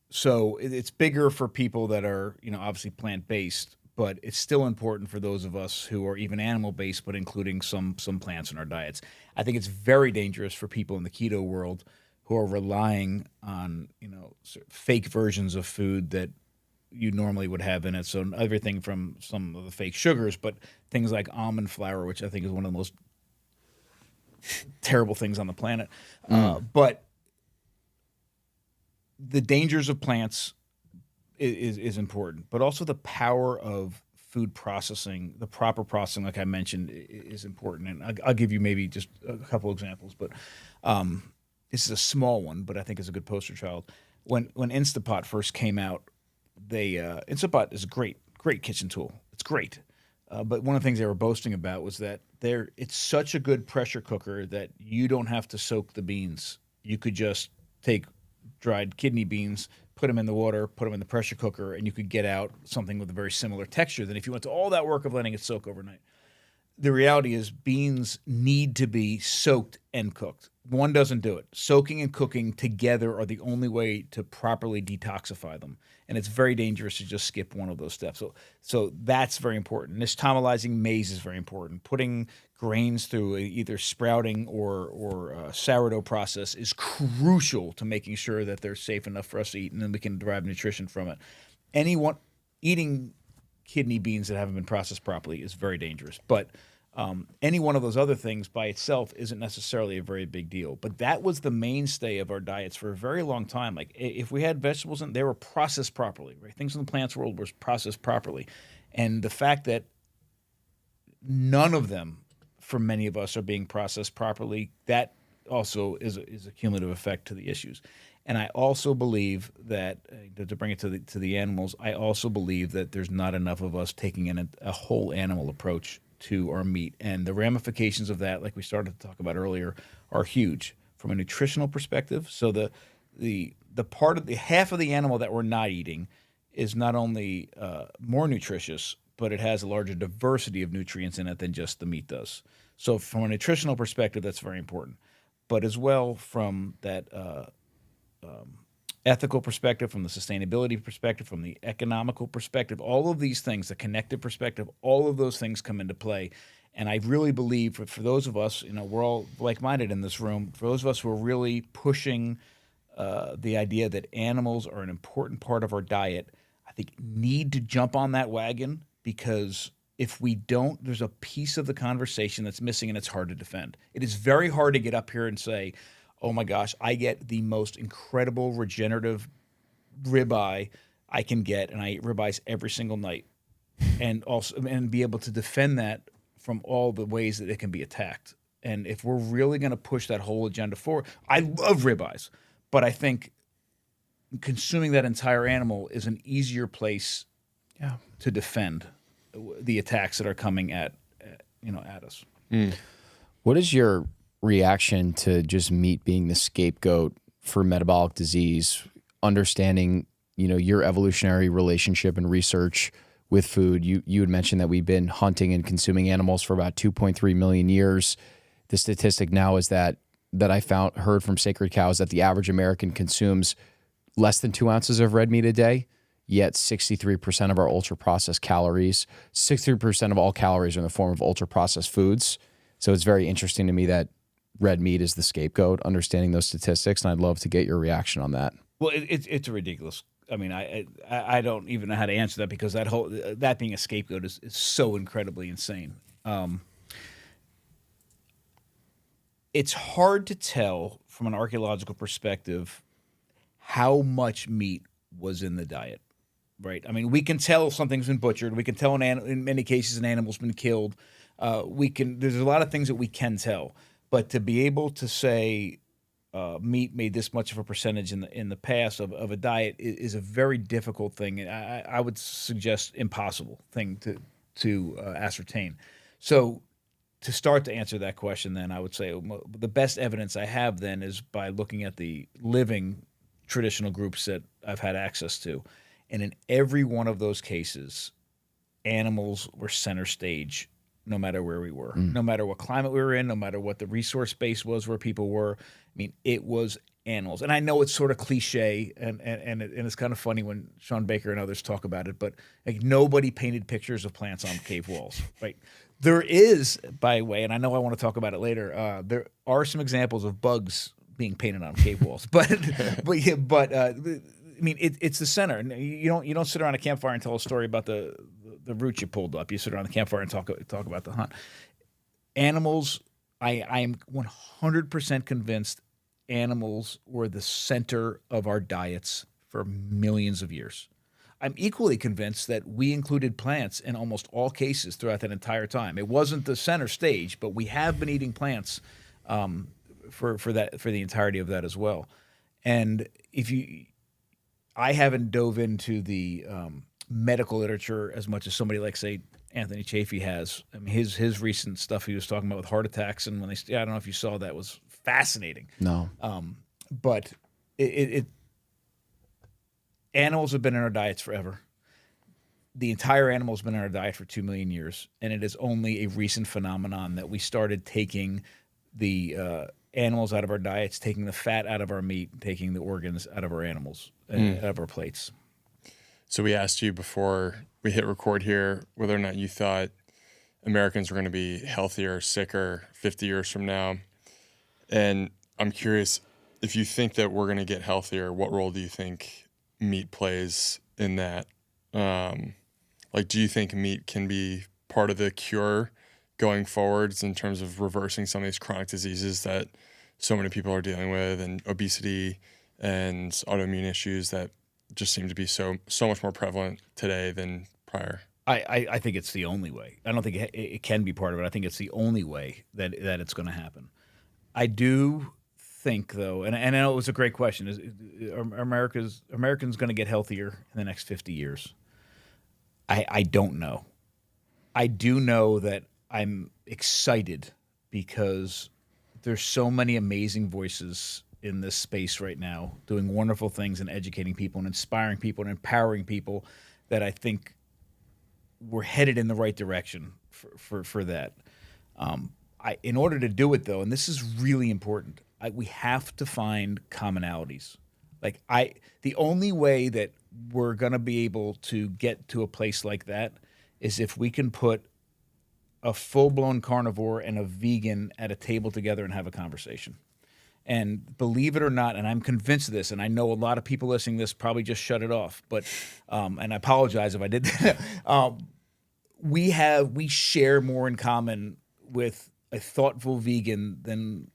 So it's bigger for people that are, obviously plant-based, but it's still important for those of us who are even animal-based, but including some plants in our diets. I think it's very dangerous for people in the keto world who are relying on, sort of fake versions of food that you normally would have in it. So everything from some of the fake sugars, but things like almond flour, which I think is one of the most terrible things on the planet. But the dangers of plants is important, but also the power of food processing, the proper processing, like I mentioned, is important. And I'll give you maybe just a couple examples, but this is a small one, but I think it's a good poster child. When Instapot first came out, Instapot is a great kitchen tool. It's great. But one of the things they were boasting about was that it's such a good pressure cooker that you don't have to soak the beans. You could just take dried kidney beans, put them in the water, put them in the pressure cooker, and you could get out something with a very similar texture than if you went to all that work of letting it soak overnight. the reality is beans need to be soaked and cooked. One doesn't do it. Soaking and cooking together are the only way to properly detoxify them. And it's very dangerous to just skip one of those steps. So that's very important. Nixtamalizing maize is very important. Putting grains through either sprouting or sourdough process is crucial to making sure that they're safe enough for us to eat, and then we can derive nutrition from it. Eating kidney beans that haven't been processed properly is very dangerous. But any one of those other things by itself isn't necessarily a very big deal. But that was the mainstay of our diets for a very long time. Like if we had vegetables in, they were processed properly, right? Things in the plants world were processed properly. And the fact that none of them, for many of us, are being processed properly, that also is a cumulative effect to the issues. And I also believe that, to bring it to the animals, I also believe that there's not enough of us taking in a whole animal approach to our meat. And the ramifications of that, like we started to talk about earlier, are huge from a nutritional perspective. So the part of the half of the animal that we're not eating is not only more nutritious, but it has a larger diversity of nutrients in it than just the meat does. So from a nutritional perspective, that's very important. But as well from that ethical perspective, from the sustainability perspective, from the economical perspective, all of these things, the connected perspective, all of those things come into play. And I really believe for those of us, we're all like-minded in this room, for those of us who are really pushing the idea that animals are an important part of our diet, I think need to jump on that wagon, because if we don't, there's a piece of the conversation that's missing, and it's hard to defend. It is very hard to get up here and say, oh my gosh, I get the most incredible regenerative ribeye I can get, and I eat ribeyes every single night, and be able to defend that from all the ways that it can be attacked. And if we're really going to push that whole agenda forward, I love ribeyes, but I think consuming that entire animal is an easier place to defend the attacks that are coming at us.
What is your reaction to just meat being the scapegoat for metabolic disease, understanding, your evolutionary relationship and research with food? You had mentioned that we've been hunting and consuming animals for about 2.3 million years. The statistic now is that I heard from Sacred Cows that the average American consumes less than 2 ounces of red meat a day, yet 63% of our ultra-processed calories, 63% of all calories are in the form of ultra-processed foods. So it's very interesting to me that red meat is the scapegoat, understanding those statistics, and I'd love to get your reaction on that.
Well, it's ridiculous. I mean, I don't even know how to answer that, because that being a scapegoat is so incredibly insane. It's hard to tell from an archaeological perspective how much meat was in the diet, right? I mean, we can tell something's been butchered. We can tell in many cases an animal's been killed. There's a lot of things that we can tell. But to be able to say meat made this much of a percentage in the past of a diet is a very difficult thing. I would suggest impossible thing to ascertain. So to start to answer that question, then I would say the best evidence I have then is by looking at the living traditional groups that I've had access to. And in every one of those cases, animals were center stage, no matter where we were, no matter what climate we were in, no matter what the resource base was where people were. I mean, it was animals. And I know it's sort of cliche, and it's kind of funny when Sean Baker and others talk about it, but like nobody painted pictures of plants on cave walls, right? There is, by the way, and I know I want to talk about it later, there are some examples of bugs being painted on cave walls, but I mean, it's the center. And you don't sit around a campfire and tell a story about the route you pulled up. You sit around the campfire and talk about the hunt. Animals, I am 100% convinced animals were the center of our diets for millions of years. I'm equally convinced that we included plants in almost all cases throughout that entire time. It wasn't the center stage, but we have been eating plants for the entirety of that as well. And I haven't dove into the medical literature as much as somebody like, say, Anthony Chafee has. I mean, his recent stuff he was talking about with heart attacks, and when I don't know if you saw that, was fascinating.
No.
But animals have been in our diets forever. the entire animal has been in our diet for 2 million years, and it is only a recent phenomenon that we started taking the animals out of our diets, taking the fat out of our meat, taking the organs out of our animals, out of our plates.
So we asked you before we hit record here whether or not you thought Americans were going to be healthier or sicker 50 years from now. And I'm curious, if you think that we're going to get healthier, what role do you think meat plays in that? Like, do you think meat can be part of the cure going forwards in terms of reversing some of these chronic diseases that so many people are dealing with, and obesity and autoimmune issues that just seem to be so much more prevalent today than prior?
I think it's the only way. I don't think it can be part of it. I think it's the only way that it's going to happen. I do think, though, and I know it was a great question, are Americans going to get healthier in the next 50 years? I don't know. I do know that I'm excited because there's so many amazing voices in this space right now doing wonderful things and educating people and inspiring people and empowering people that I think we're headed in the right direction for that. In order to do it, though, and this is really important, we have to find commonalities. The only way that we're going to be able to get to a place like that is if we can put a full-blown carnivore and a vegan at a table together and have a conversation. And believe it or not, and I'm convinced of this, and I know a lot of people listening to this probably just shut it off, but and I apologize if I did that. We share more in common with a thoughtful vegan than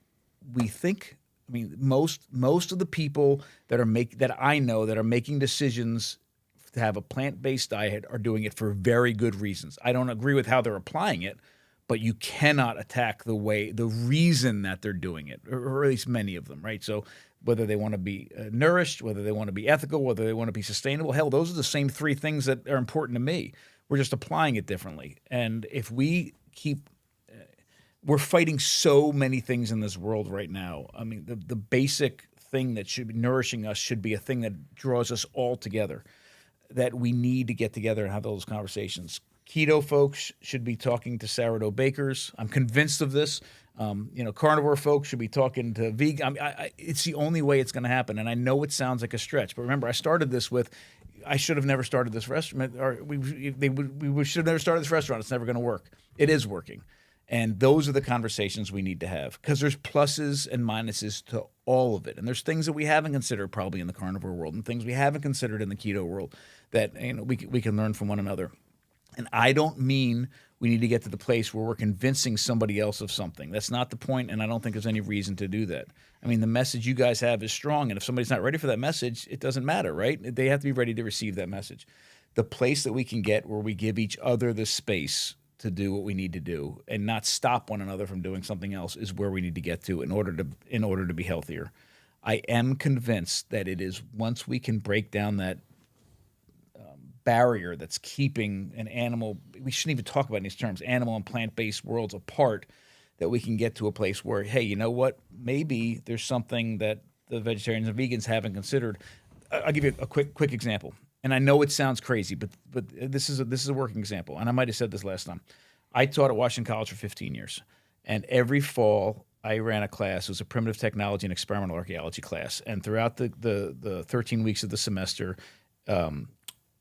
we think. I mean, most of the people that I know that are making decisions to have a plant-based diet are doing it for very good reasons. I don't agree with how they're applying it, but you cannot attack the reason that they're doing it, or at least many of them, right? So whether they want to be nourished, whether they want to be ethical, whether they want to be sustainable, hell, those are the same three things that are important to me. We're just applying it differently. And if we keep we're fighting so many things in this world right now. I mean, the basic thing that should be nourishing us should be a thing that draws us all together, that we need to get together and have those conversations. Keto folks should be talking to sourdough bakers. I'm convinced of this. Carnivore folks should be talking to vegan. It's the only way it's going to happen. And I know it sounds like a stretch, but remember, I started this with, I should have never started this restaurant, or we should have never started this restaurant. It's never going to work. It is working. And those are the conversations we need to have, because there's pluses and minuses to all of it. And there's things that we haven't considered probably in the carnivore world, and things we haven't considered in the keto world that we can learn from one another. And I don't mean we need to get to the place where we're convincing somebody else of something. That's not the point, and I don't think there's any reason to do that. I mean, the message you guys have is strong, and if somebody's not ready for that message, it doesn't matter, right? They have to be ready to receive that message. The place that we can get where we give each other the space to do what we need to do and not stop one another from doing something else is where we need to get to in order to be healthier. I am convinced that it is once we can break down that barrier that's keeping an animal, we shouldn't even talk about in these terms, animal and plant-based worlds apart, that we can get to a place where, hey, you know what? Maybe there's something that the vegetarians and vegans haven't considered. I'll give you a quick example. And I know it sounds crazy, but this is a working example. And I might have said this last time. I taught at Washington College for 15 years. And every fall, I ran a class. It was a primitive technology and experimental archaeology class. And throughout the 13 weeks of the semester,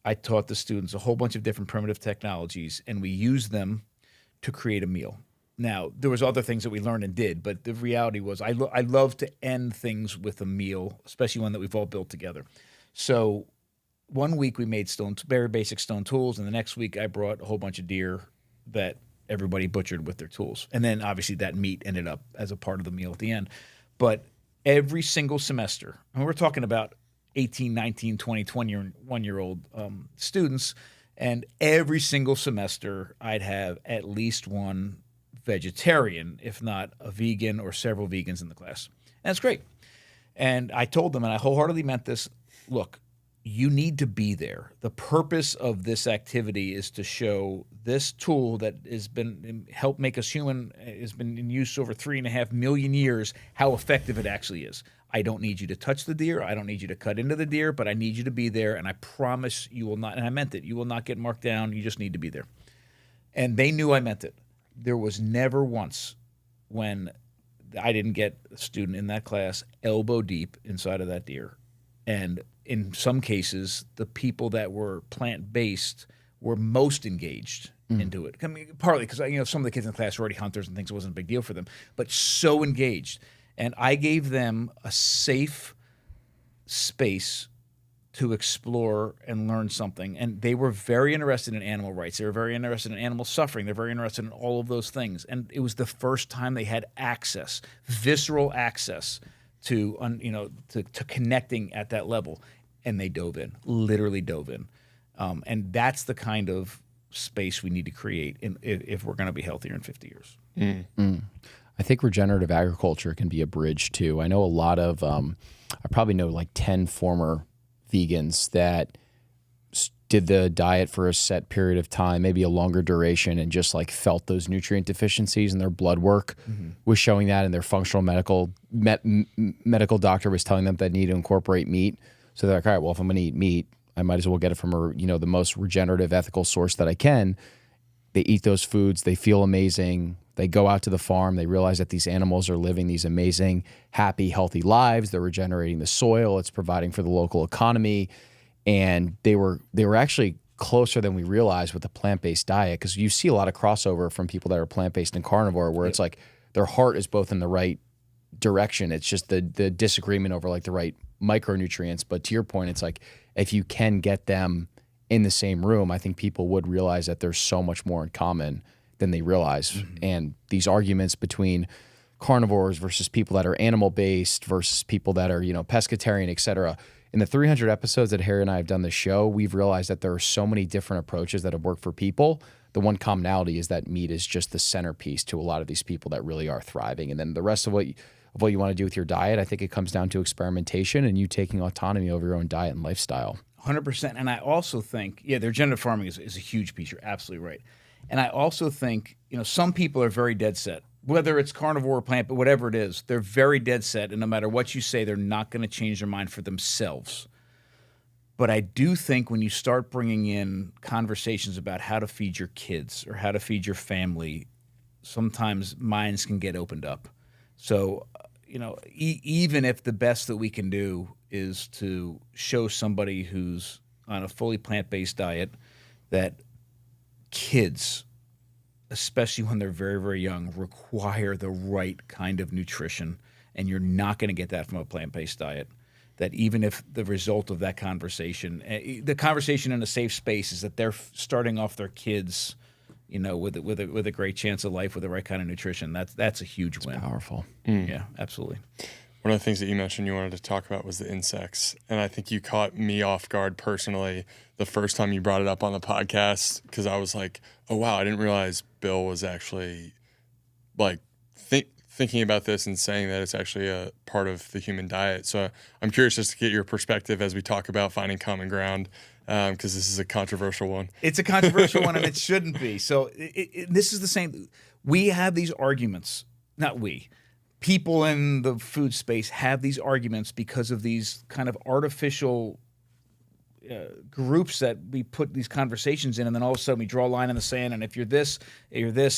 I taught the students a whole bunch of different primitive technologies, and we used them to create a meal. Now, there was other things that we learned and did, but the reality was I love to end things with a meal, especially one that we've all built together. So one week we made very basic stone tools, and the next week I brought a whole bunch of deer that everybody butchered with their tools. And then obviously that meat ended up as a part of the meal at the end. But every single semester, and we're talking about 18, 19, 20, 21-year-old students, and every single semester I'd have at least one vegetarian, if not a vegan or several vegans in the class. And that's great. And I told them, and I wholeheartedly meant this, look, you need to be there. The purpose of this activity is to show this tool that has been helped make us human, has been in use over 3.5 million years, how effective it actually is. I don't need you to touch the deer. I don't need you to cut into the deer, but I need you to be there, and I promise you will not, and I meant it, you will not get marked down. You just need to be there. And they knew I meant it. There was never once when I didn't get a student in that class elbow deep inside of that deer. And in some cases, the people that were plant-based were most engaged into it. I mean, partly because some of the kids in the class were already hunters and things, it wasn't a big deal for them, but so engaged. And I gave them a safe space to explore and learn something. And they were very interested in animal rights. They were very interested in animal suffering. They're very interested in all of those things. And it was the first time they had access, visceral access to connecting at that level. And they dove in, literally dove in. And that's the kind of space we need to create if we're going to be healthier in 50 years.
I think regenerative agriculture can be a bridge too. I know a lot of, I probably know like 10 former vegans that did the diet for a set period of time, maybe a longer duration, and just like felt those nutrient deficiencies, and their blood work was showing that, and their functional medical doctor was telling them that they need to incorporate meat. So they're like, all right, well, if I'm going to eat meat, I might as well get it from the most regenerative, ethical source that I can. They eat those foods. They feel amazing. They go out to the farm. They realize that these animals are living these amazing, happy, healthy lives. They're regenerating the soil. It's providing for the local economy. And they were actually closer than we realized with the plant-based diet, because you see a lot of crossover from people that are plant-based and carnivore, where it's like their heart is both in the right direction. It's just the disagreement over like the right micronutrients. But to your point, it's like if you can get them in the same room, I think people would realize that there's so much more in common than they realize. And these arguments between carnivores versus people that are animal-based versus people that are, pescatarian, et cetera. In the 300 episodes that Harry and I have done this show, we've realized that there are so many different approaches that have worked for people. The one commonality is that meat is just the centerpiece to a lot of these people that really are thriving. And then the rest of what you want to do with your diet, I think it comes down to experimentation and you taking autonomy over your own diet and lifestyle.
100%. And I also think, the regenerative farming is a huge piece. You're absolutely right. And I also think, some people are very dead set, whether it's carnivore or plant, but whatever it is, they're very dead set. And no matter what you say, they're not going to change their mind for themselves. But I do think when you start bringing in conversations about how to feed your kids or how to feed your family, sometimes minds can get opened up. So, even if the best that we can do is to show somebody who's on a fully plant-based diet that kids, especially when they're very, very young, require the right kind of nutrition, and you're not going to get that from a plant-based diet, that even if the result of that conversation, the conversation in a safe space is that they're starting off their kids, with a great chance of life with the right kind of nutrition, that's a huge win.
Powerful.
Yeah, absolutely.
One of the things that you mentioned you wanted to talk about was the insects. And I think you caught me off guard personally the first time you brought it up on the podcast, because I was like, oh, wow, I didn't realize Bill was actually like thinking about this and saying that it's actually a part of the human diet. So I'm curious just to get your perspective as we talk about finding common ground, because this is a controversial one.
It's a controversial one, and it shouldn't be. So this is the same. We have these arguments, not we. People in the food space have these arguments because of these kind of artificial groups that we put these conversations in, and then all of a sudden we draw a line in the sand, and if you're this,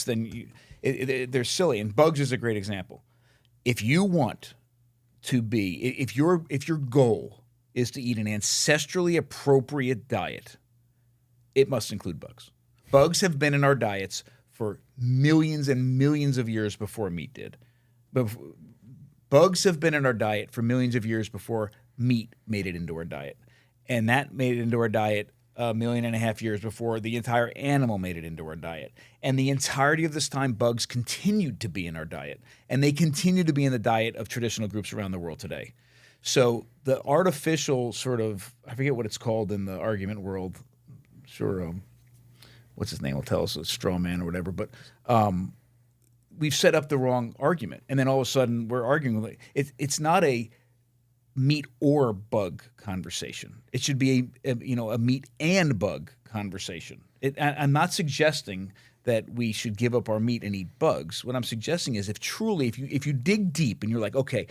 then they're silly. And bugs is a great example. If you want to be, if your goal is to eat an ancestrally appropriate diet, it must include bugs. Bugs have been in our diets for millions and millions of years before meat did. But bugs have been in our diet for millions of years before meat made it into our diet. And that made it into our diet 1.5 million years before the entire animal made it into our diet. And the entirety of this time, bugs continued to be in our diet. And they continue to be in the diet of traditional groups around the world today. So the artificial sort of, I forget what it's called in the argument world, sure, what's his name will tell us, a straw man or whatever, but we've set up the wrong argument. And then all of a sudden we're arguing with it. It's not a meat or bug conversation. It should be a meat and bug conversation. I'm not suggesting that we should give up our meat and eat bugs. What I'm suggesting is if you dig deep and you're like, okay,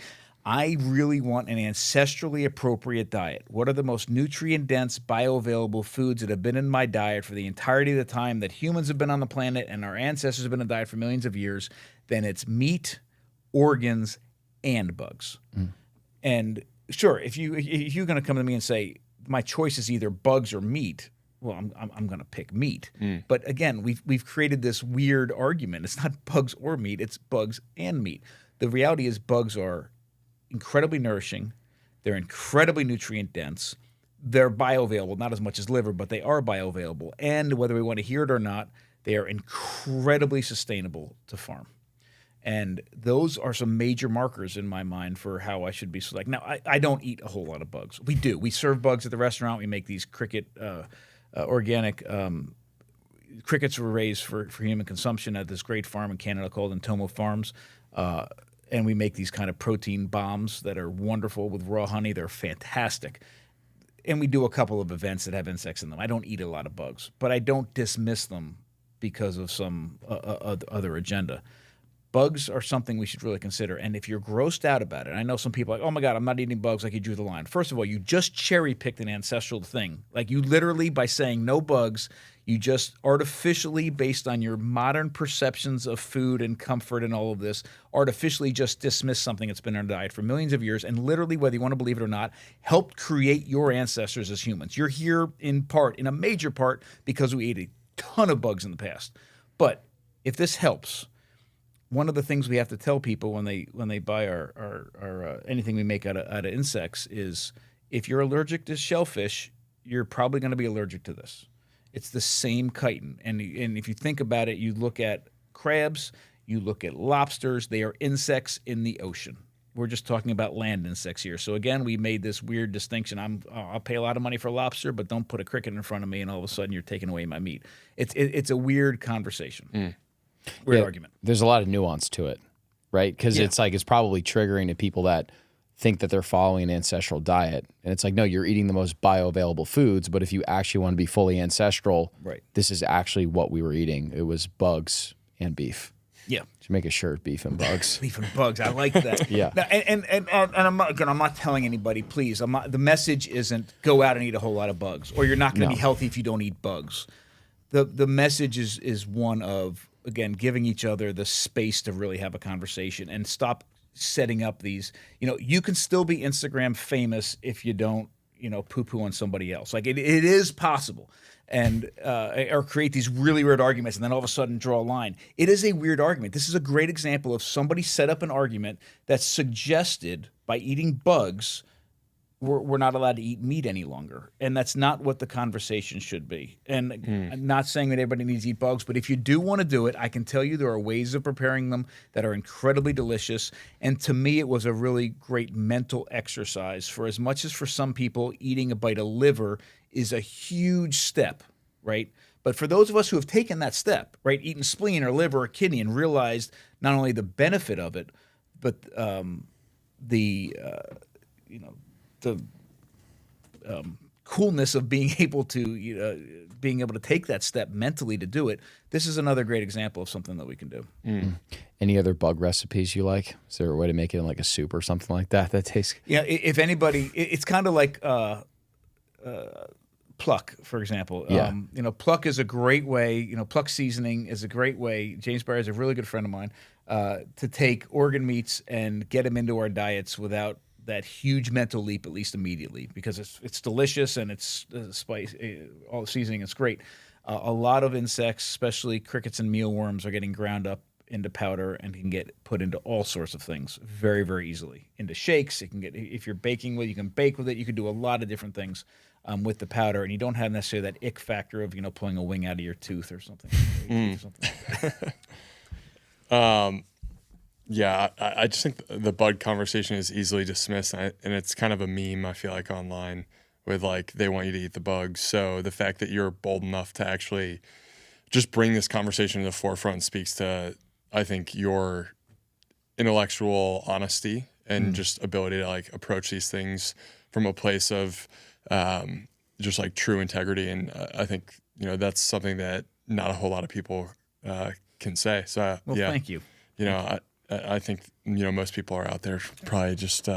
I really want an ancestrally appropriate diet. What are the most nutrient-dense, bioavailable foods that have been in my diet for the entirety of the time that humans have been on the planet and our ancestors have been on the diet for millions of years? Then it's meat, organs, and bugs. And sure, if you're going to come to me and say my choice is either bugs or meat, well, I'm going to pick meat. But again, we've created this weird argument. It's not bugs or meat; it's bugs and meat. The reality is, bugs are incredibly nourishing. They're incredibly nutrient dense. They're bioavailable, not as much as liver, but they are bioavailable. And whether we want to hear it or not, they are incredibly sustainable to farm. And those are some major markers in my mind for how I should be selected. Now, I don't eat a whole lot of bugs. We do. We serve bugs at the restaurant. We make these organic crickets were raised for human consumption at this great farm in Canada called Entomo Farms. And we make these kind of protein bombs that are wonderful with raw honey. They're fantastic. And we do a couple of events that have insects in them. I don't eat a lot of bugs, but I don't dismiss them because of some other agenda. Bugs are something we should really consider. And if you're grossed out about it, I know some people are like, oh my God, I'm not eating bugs, like you drew the line. First of all, you just cherry-picked an ancestral thing. Like you literally, by saying no bugs, you just artificially, based on your modern perceptions of food and comfort and all of this, artificially just dismiss something that's been in our diet for millions of years and literally, whether you want to believe it or not, helped create your ancestors as humans. You're here in a major part, because we ate a ton of bugs in the past. But if this helps, one of the things we have to tell people when they buy our anything we make out of insects is, if you're allergic to shellfish, you're probably going to be allergic to this. It's the same chitin. And if you think about it, you look at crabs, you look at lobsters, they are insects in the ocean. We're just talking about land insects here. So again, we made this weird distinction. I'll pay a lot of money for lobster, but don't put a cricket in front of me and all of a sudden you're taking away my meat. It's a weird conversation. Weird argument.
There's a lot of nuance to it, right? Because it's probably triggering to people that think that they're following an ancestral diet. And it's like, no, you're eating the most bioavailable foods, but if you actually want to be fully ancestral, this is actually what we were eating. It was bugs and beef.
Yeah.
Should make a shirt, beef and bugs.
Beef and bugs. I like that.
Yeah.
Now, and I'm not telling anybody, please. The message isn't go out and eat a whole lot of bugs, or you're not going to be healthy if you don't eat bugs. The message is one of, again, giving each other the space to really have a conversation and stop setting up these, you can still be Instagram famous if you don't, poo-poo on somebody else. Like it is possible. And or create these really weird arguments and then all of a sudden draw a line. It is a weird argument. This is a great example of somebody set up an argument that suggested by eating bugs, we're not allowed to eat meat any longer. And that's not what the conversation should be. And I'm not saying that everybody needs to eat bugs, but if you do want to do it, I can tell you there are ways of preparing them that are incredibly delicious. And to me, it was a really great mental exercise. For as much as for some people, eating a bite of liver is a huge step, right? But for those of us who have taken that step, right, eaten spleen or liver or kidney and realized not only the benefit of it, but the coolness of being able to take that step mentally to do it. This is another great example of something that we can do.
Any other bug recipes you like? Is there a way to make it in like a soup or something like that tastes?
Yeah, if anybody, it's kind of like pluck, for example.
Yeah.
Pluck is a great way. Pluck seasoning is a great way. James Barry is a really good friend of mine, to take organ meats and get them into our diets without that huge mental leap, at least immediately, because it's delicious and it's spice, all the seasoning is great. A lot of insects, especially crickets and mealworms, are getting ground up into powder and can get put into all sorts of things very, very easily. Into shakes, it can get, if you're baking with it, you can bake with it. You can do a lot of different things with the powder, and you don't have necessarily that ick factor of pulling a wing out of your tooth or something.
Yeah, I just think the bug conversation is easily dismissed, and it's kind of a meme, I feel like, online with like they want you to eat the bugs. So the fact that you're bold enough to actually just bring this conversation to the forefront speaks to, I think, your intellectual honesty and just ability to like approach these things from a place of just like true integrity. And I think, you know, that's something that not a whole lot of people can say. So
well,
yeah,
thank you.
You know, I think, you know, most people are out there probably just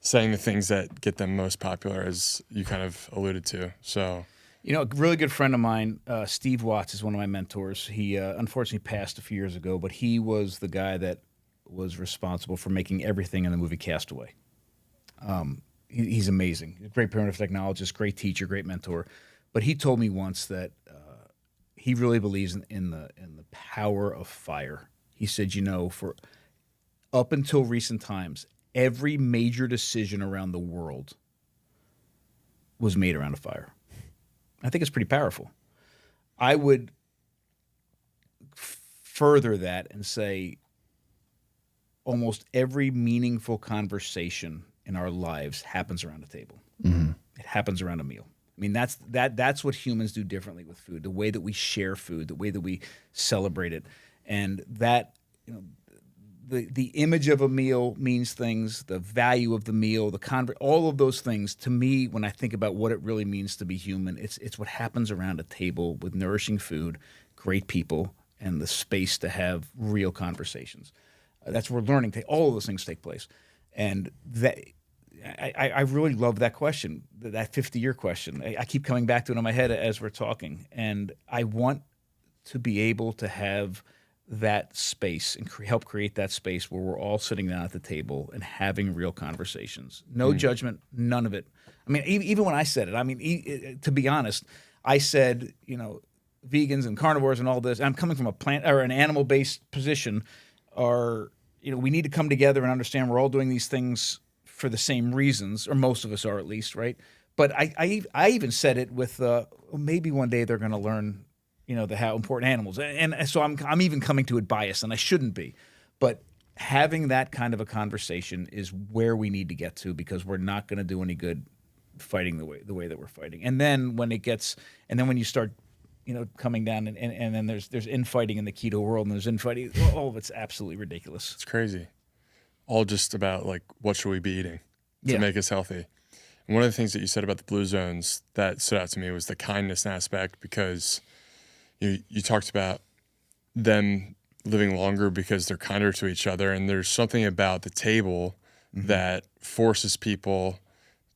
saying the things that get them most popular, as you kind of alluded to. So,
you know, a really good friend of mine, Steve Watts, is one of my mentors. He unfortunately passed a few years ago, but he was the guy that was responsible for making everything in the movie Castaway. He's amazing. A great primitive technologist, great teacher, great mentor. But he told me once that he really believes in the power of fire. He said, you know, for up until recent times, every major decision around the world was made around a fire. I think it's pretty powerful. I would further that and say almost every meaningful conversation in our lives happens around a table. Mm-hmm. It happens around a meal. I mean, that's what humans do differently with food, the way that we share food, the way that we celebrate it. And that, you know, the image of a meal means things, the value of the meal, all of those things. To me, when I think about what it really means to be human, it's what happens around a table with nourishing food, great people, and the space to have real conversations. That's where learning, all of those things take place. And that I really love that question, that 50-year question. I keep coming back to it in my head as we're talking. And I want to be able to have that space and help create that space where we're all sitting down at the table and having real conversations. No judgment, none of it. I mean, even when I said it, I mean, to be honest, I said, you know, vegans and carnivores and all this. I'm coming from a plant or an animal-based position. You know, we need to come together and understand we're all doing these things for the same reasons, or most of us are at least, right? But I even said it with maybe one day they're going to learn, you know, how important animals, and so I'm even coming to it biased, and I shouldn't be, but having that kind of a conversation is where we need to get to, because we're not going to do any good fighting the way that we're fighting. And then when you start, you know, coming down and then there's infighting in the keto world, and there's infighting, all of it's absolutely ridiculous.
It's crazy. All just about like, what should we be eating to make us healthy? And one of the things that you said about the blue zones that stood out to me was the kindness aspect, because you talked about them living longer because they're kinder to each other. And there's something about the table that forces people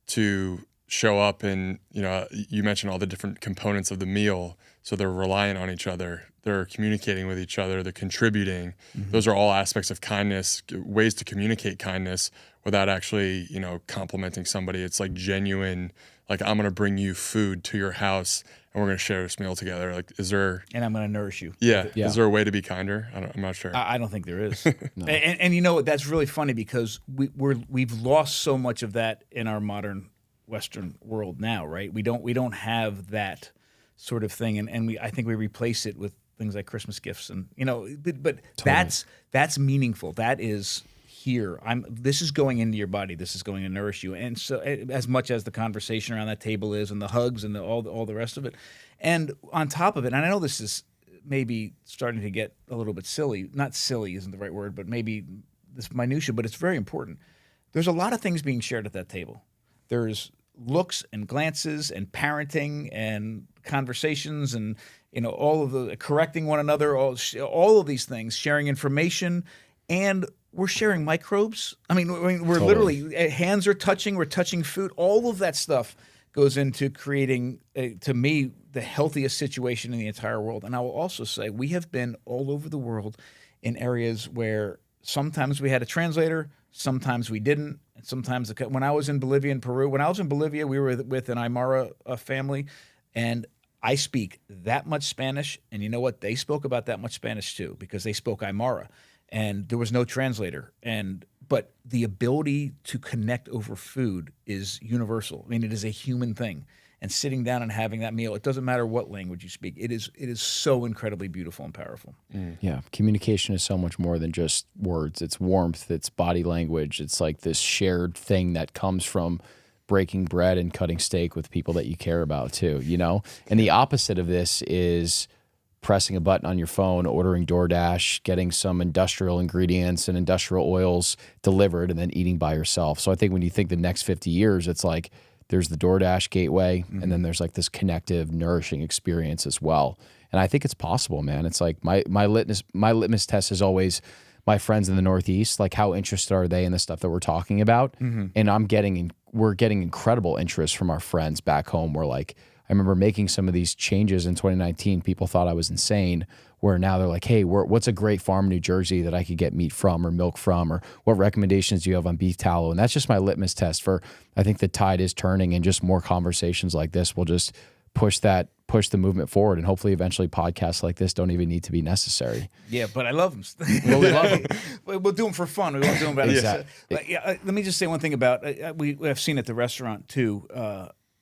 to show up, and, you know, you mentioned all the different components of the meal. So they're reliant on each other. They're communicating with each other. They're contributing. Those are all aspects of kindness, ways to communicate kindness without actually, you know, complimenting somebody. It's like genuine, like, I'm going to bring you food to your house and we're going to share this meal together. Like, and I'm
going to nourish you.
Yeah. Is there a way to be kinder? I'm not sure.
I don't think there is. No. And you know what? That's really funny, because we've lost so much of that in our modern Western world now, right? We don't have that sort of thing, and I think we replace it with things like Christmas gifts, and, you know, but totally. That's meaningful. That is here. This is going into your body. This is going to nourish you, and so as much as the conversation around that table is, and the hugs, and all the rest of it, and on top of it, and I know this is maybe starting to get a little bit silly. Not silly isn't the right word, but maybe this minutia, but it's very important. There's a lot of things being shared at that table. There's looks and glances and parenting and conversations, and, you know, all of the correcting one another, all of these things, sharing information, and we're sharing microbes. I mean, we're totally. Literally, hands are touching, we're touching food. All of that stuff goes into creating, to me, the healthiest situation in the entire world. And I will also say, we have been all over the world in areas where sometimes we had a translator, sometimes we didn't. And sometimes, when I was in Bolivia and Peru, we were with an Aymara family, and I speak that much Spanish. And you know what? They spoke about that much Spanish too, because they spoke Aymara, and there was no translator. But the ability to connect over food is universal. I mean, it is a human thing. And sitting down and having that meal, it doesn't matter what language you speak. It is so incredibly beautiful and powerful.
Yeah, communication is so much more than just words. It's warmth, it's body language. It's like this shared thing that comes from breaking bread and cutting steak with people that you care about too, you know? And the opposite of this is pressing a button on your phone, ordering DoorDash, getting some industrial ingredients and industrial oils delivered, and then eating by yourself. So I think when you think the next 50 years, it's like there's the DoorDash gateway, and then there's like this connective, nourishing experience as well. And I think it's possible, man. It's like my litmus test is always my friends in the Northeast, like how interested are they in the stuff that we're talking about? And we're getting incredible interest from our friends back home. We're like, I remember making some of these changes in 2019. People thought I was insane, where now they're like, hey, what's a great farm in New Jersey that I could get meat from or milk from? Or what recommendations do you have on beef tallow? And that's just my litmus test for, I think the tide is turning, and just more conversations like this will just push the movement forward. And hopefully eventually podcasts like this don't even need to be necessary.
Yeah, but I love them.
Well, we love them.
We'll do them for fun. We won't do them about
Exactly.
Let me just say one thing about, I've seen at the restaurant too,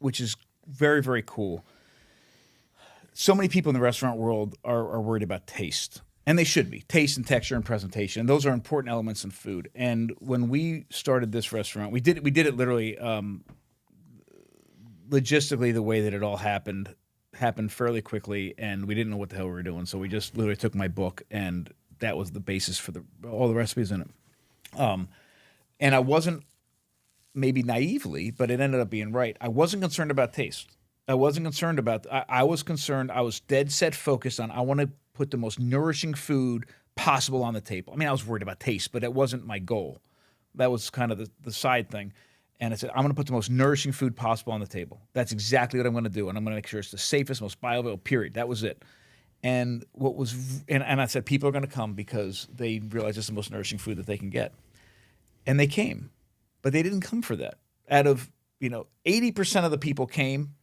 which is very, very cool. So many people in the restaurant world are worried about taste, and they should be. Taste and texture and presentation, and those are important elements in food. And when we started this restaurant, we did it literally, logistically, the way that it all happened fairly quickly, and we didn't know what the hell we were doing. So we just literally took my book, and that was the basis for all the recipes in it. And I wasn't, maybe naively, but it ended up being right. I wasn't concerned about taste. I wasn't concerned about, I was concerned, I was dead set focused on, I want to put the most nourishing food possible on the table. I mean, I was worried about taste, but it wasn't my goal. That was kind of the side thing. And I said, I'm going to put the most nourishing food possible on the table. That's exactly what I'm going to do. And I'm going to make sure it's the safest, most bioavailable, period. That was it. And and I said, people are going to come because they realize it's the most nourishing food that they can get. And they came. But they didn't come for that. Out of, 80% of the people came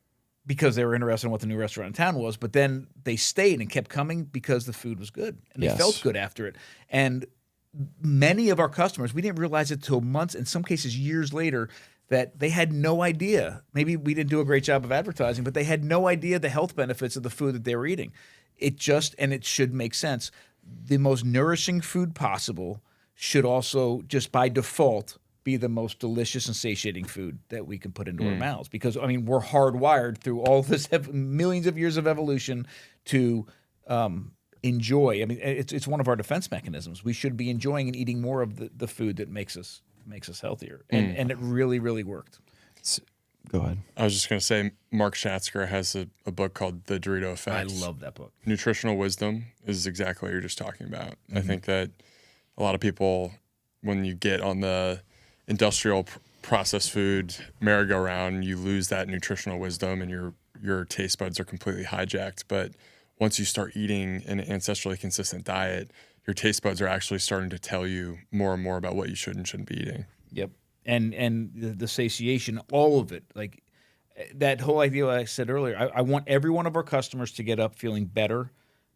because they were interested in what the new restaurant in town was, but then they stayed and kept coming because the food was good and they felt good after it. And many of our customers, we didn't realize it till months, in some cases years later, that they had no idea. Maybe we didn't do a great job of advertising, but they had no idea the health benefits of the food that they were eating. It should make sense. The most nourishing food possible should also, just by default, be the most delicious and satiating food that we can put into our mouths. Because, we're hardwired through all this millions of years of evolution to enjoy. It's one of our defense mechanisms. We should be enjoying and eating more of the food that makes us healthier. And it really, really worked.
Go ahead.
I was just going to say, Mark Schatzker has a book called The Dorito Effect.
I love that book.
Nutritional wisdom is exactly what you're just talking about. I think that a lot of people, when you get on the industrial processed food merry-go-round, you lose that nutritional wisdom and your taste buds are completely hijacked. But once you start eating an ancestrally consistent diet, your taste buds are actually starting to tell you more and more about what you should and shouldn't be eating.
Yep. And the satiation, all of it, like that whole idea I said earlier, I want every one of our customers to get up feeling better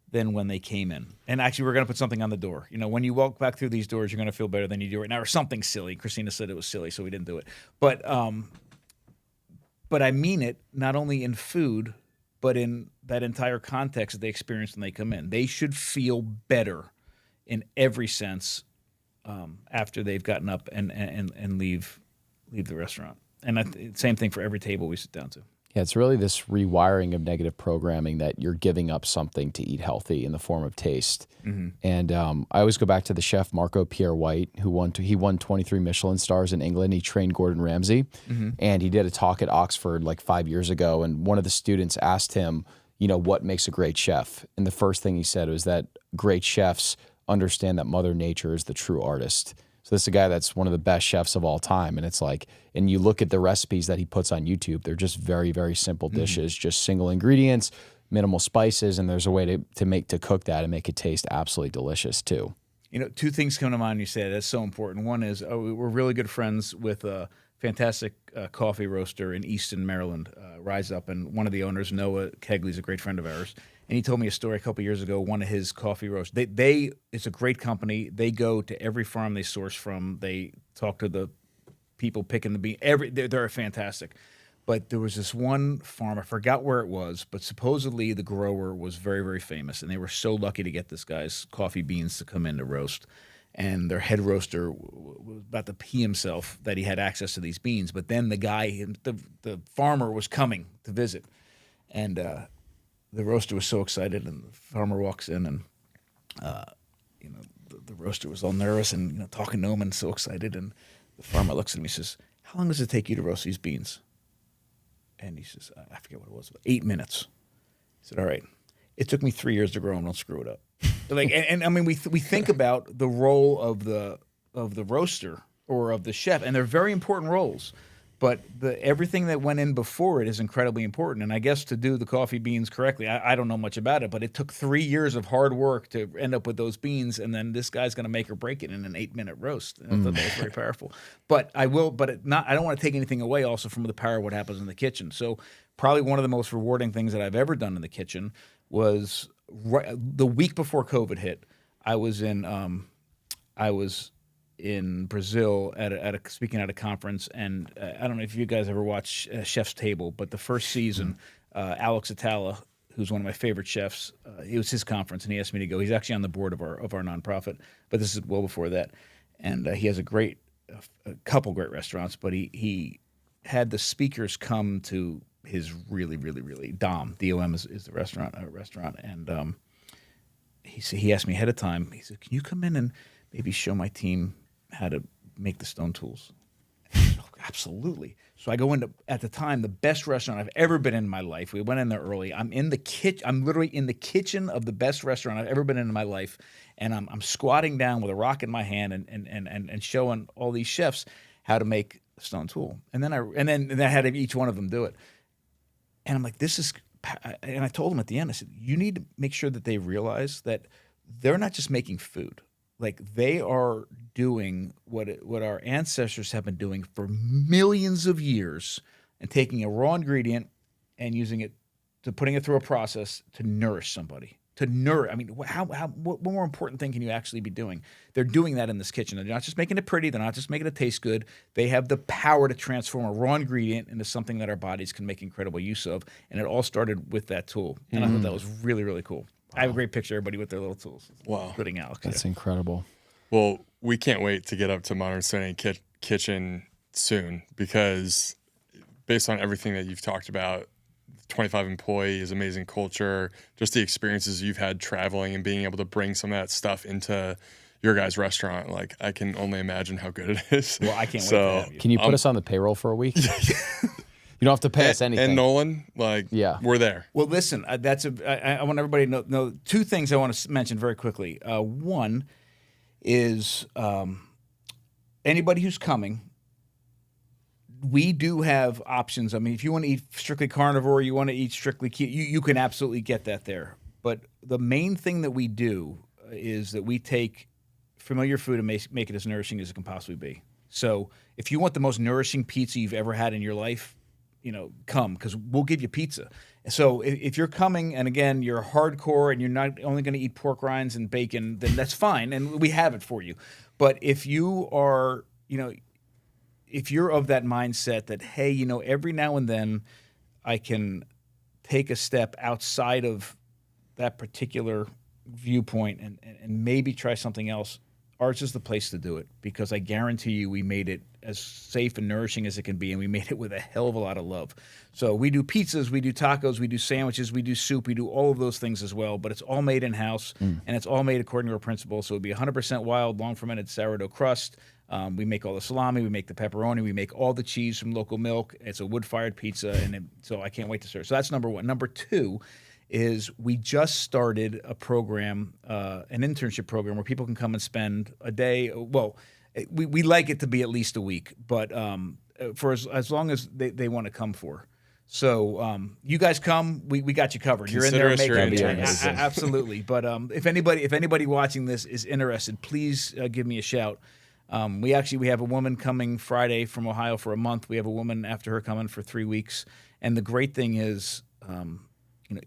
than when they came in. And actually, we're going to put something on the door. When you walk back through these doors, you're going to feel better than you do right now, or something silly. Christina said it was silly, so we didn't do it. But I mean it, not only in food, but in that entire context that they experience when they come in. They should feel better in every sense after they've gotten up and leave the restaurant. And same thing for every table we sit down to.
Yeah, it's really this rewiring of negative programming that you're giving up something to eat healthy in the form of taste. And I always go back to the chef Marco Pierre White, who won 23 Michelin stars in England. He trained Gordon Ramsay, and he did a talk at Oxford like 5 years ago. And one of the students asked him, what makes a great chef? And the first thing he said was that great chefs understand that Mother Nature is the true artist. So this is a guy that's one of the best chefs of all time. And it's like, and you look at the recipes that he puts on YouTube, they're just very, very simple dishes, just single ingredients, minimal spices. And there's a way to cook that and make it taste absolutely delicious too.
Two things come to mind when you say that's so important. One is we're really good friends with a fantastic coffee roaster in Easton, Maryland, Rise Up. And one of the owners, Noah Kegley, is a great friend of ours. And he told me a story a couple years ago. One of his coffee roasts. It's a great company. They go to every farm they source from. They talk to the people picking the bean. They're fantastic. But there was this one farm. I forgot where it was, but supposedly the grower was very, very famous, and they were so lucky to get this guy's coffee beans to come in to roast. And their head roaster was about to pee himself that he had access to these beans. But then the guy, the farmer, was coming to visit, and the roaster was so excited, and the farmer walks in, and the roaster was all nervous and talking to him and so excited, and the farmer looks at him. He says, "How long does it take you to roast these beans?" And he says, "I forget what it was, 8 minutes." He said, "All right, it took me 3 years to grow them. Don't screw it up." Like, and I mean, we think about the role of the roaster or of the chef, and they're very important roles. But everything that went in before it is incredibly important. And I guess to do the coffee beans correctly, I don't know much about it, but it took 3 years of hard work to end up with those beans. And then this guy's going to make or break it in an 8-minute roast. And I thought that was very powerful. But I don't want to take anything away also from the power of what happens in the kitchen. So probably one of the most rewarding things that I've ever done in the kitchen was the week before COVID hit. I was in Brazil speaking at a conference, and I don't know if you guys ever watch Chef's Table, but the first season, Alex Atala, who's one of my favorite chefs, it was his conference, and he asked me to go. He's actually on the board of our nonprofit, but this is well before that, and he has a couple great restaurants. But he had the speakers come to his really, really, really DOM is the restaurant, and he asked me ahead of time. He said, "Can you come in and maybe show my team how to make the stone tools?" I said, "Oh, absolutely." So I go into, at the time, the best restaurant I've ever been in my life. We went in there early. I'm literally in the kitchen of the best restaurant I've ever been in my life, and I'm squatting down with a rock in my hand and showing all these chefs how to make a stone tool. And then I had each one of them do it. And I'm like, this is. And I told them at the end, I said, you need to make sure that they realize that they're not just making food. Like, they are doing what our ancestors have been doing for millions of years, and taking a raw ingredient and putting it through a process to nourish somebody. I mean, what more important thing can you actually be doing? They're doing that in this kitchen. They're not just making it pretty. They're not just making it taste good. They have the power to transform a raw ingredient into something that our bodies can make incredible use of. And it all started with that tool. And I thought that was really, really cool. Wow. I have a great picture of everybody with their little tools.
Wow.
Including Alex.
That's incredible.
Well, we can't wait to get up to Modern Stone Kitchen soon, because based on everything that you've talked about, 25 employees, amazing culture, just the experiences you've had traveling and being able to bring some of that stuff into your guys' restaurant, like, I can only imagine how good it is.
Well, I can't wait to have you.
Can you put us on the payroll for a week? You don't have to pay us anything.
And Nolan, we're there.
Well, listen, I want everybody to know two things I want to mention very quickly. One is anybody who's coming, we do have options. I mean, if you want to eat strictly carnivore, you want to eat strictly keto, you can absolutely get that there. But the main thing that we do is that we take familiar food and make it as nourishing as it can possibly be. So if you want the most nourishing pizza you've ever had in your life, come, because we'll give you pizza. So if you're coming, and again, you're hardcore and you're not only going to eat pork rinds and bacon, then that's fine, and we have it for you. But if you are, if you're of that mindset that, hey, every now and then I can take a step outside of that particular viewpoint and maybe try something else, ours is the place to do it, because I guarantee you we made it as safe and nourishing as it can be, and we made it with a hell of a lot of love. So we do pizzas, we do tacos, we do sandwiches, we do soup, we do all of those things as well, but it's all made in-house, and it's all made according to our principles. So it'll be 100% wild, long-fermented sourdough crust. We make all the salami, we make the pepperoni, we make all the cheese from local milk. It's a wood-fired pizza, so I can't wait to serve. So that's number one. Number two is we just started a program, an internship program, where people can come and spend a day. Well, we like it to be at least a week, but for as long as they want to come for. So you guys come, we got you covered. You're in there making it. Absolutely. But if anybody watching this is interested, please give me a shout. We have a woman coming Friday from Ohio for a month. We have a woman after her coming for 3 weeks. And the great thing is,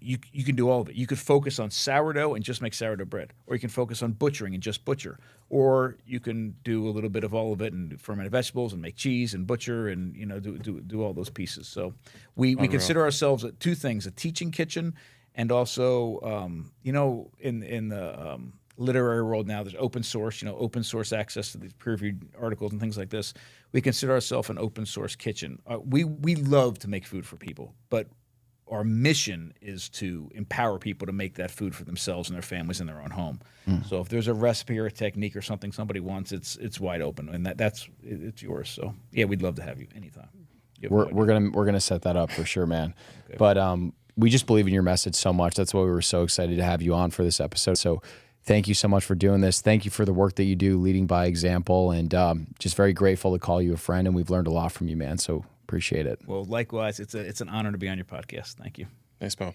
you can do all of it. You could focus on sourdough and just make sourdough bread, or you can focus on butchering and just butcher, or you can do a little bit of all of it and ferment vegetables and make cheese and butcher and do all those pieces. So we consider ourselves two things: a teaching kitchen, and also in the literary world now, there's open source access to these peer-reviewed articles and things like this. We consider ourselves an open source kitchen. We love to make food for people, but our mission is to empower people to make that food for themselves and their families in their own home. So if there's a recipe or a technique or something somebody wants, it's wide open, and it's yours. So yeah, we'd love to have you anytime.
We're gonna set that up for sure, man. Okay. But we just believe in your message so much. That's why we were so excited to have you on for this episode. So thank you so much for doing this. Thank you for the work that you do, leading by example, and just very grateful to call you a friend. And we've learned a lot from you, man. So appreciate it.
Well, likewise, it's an honor to be on your podcast. Thank you.
Thanks, Bo.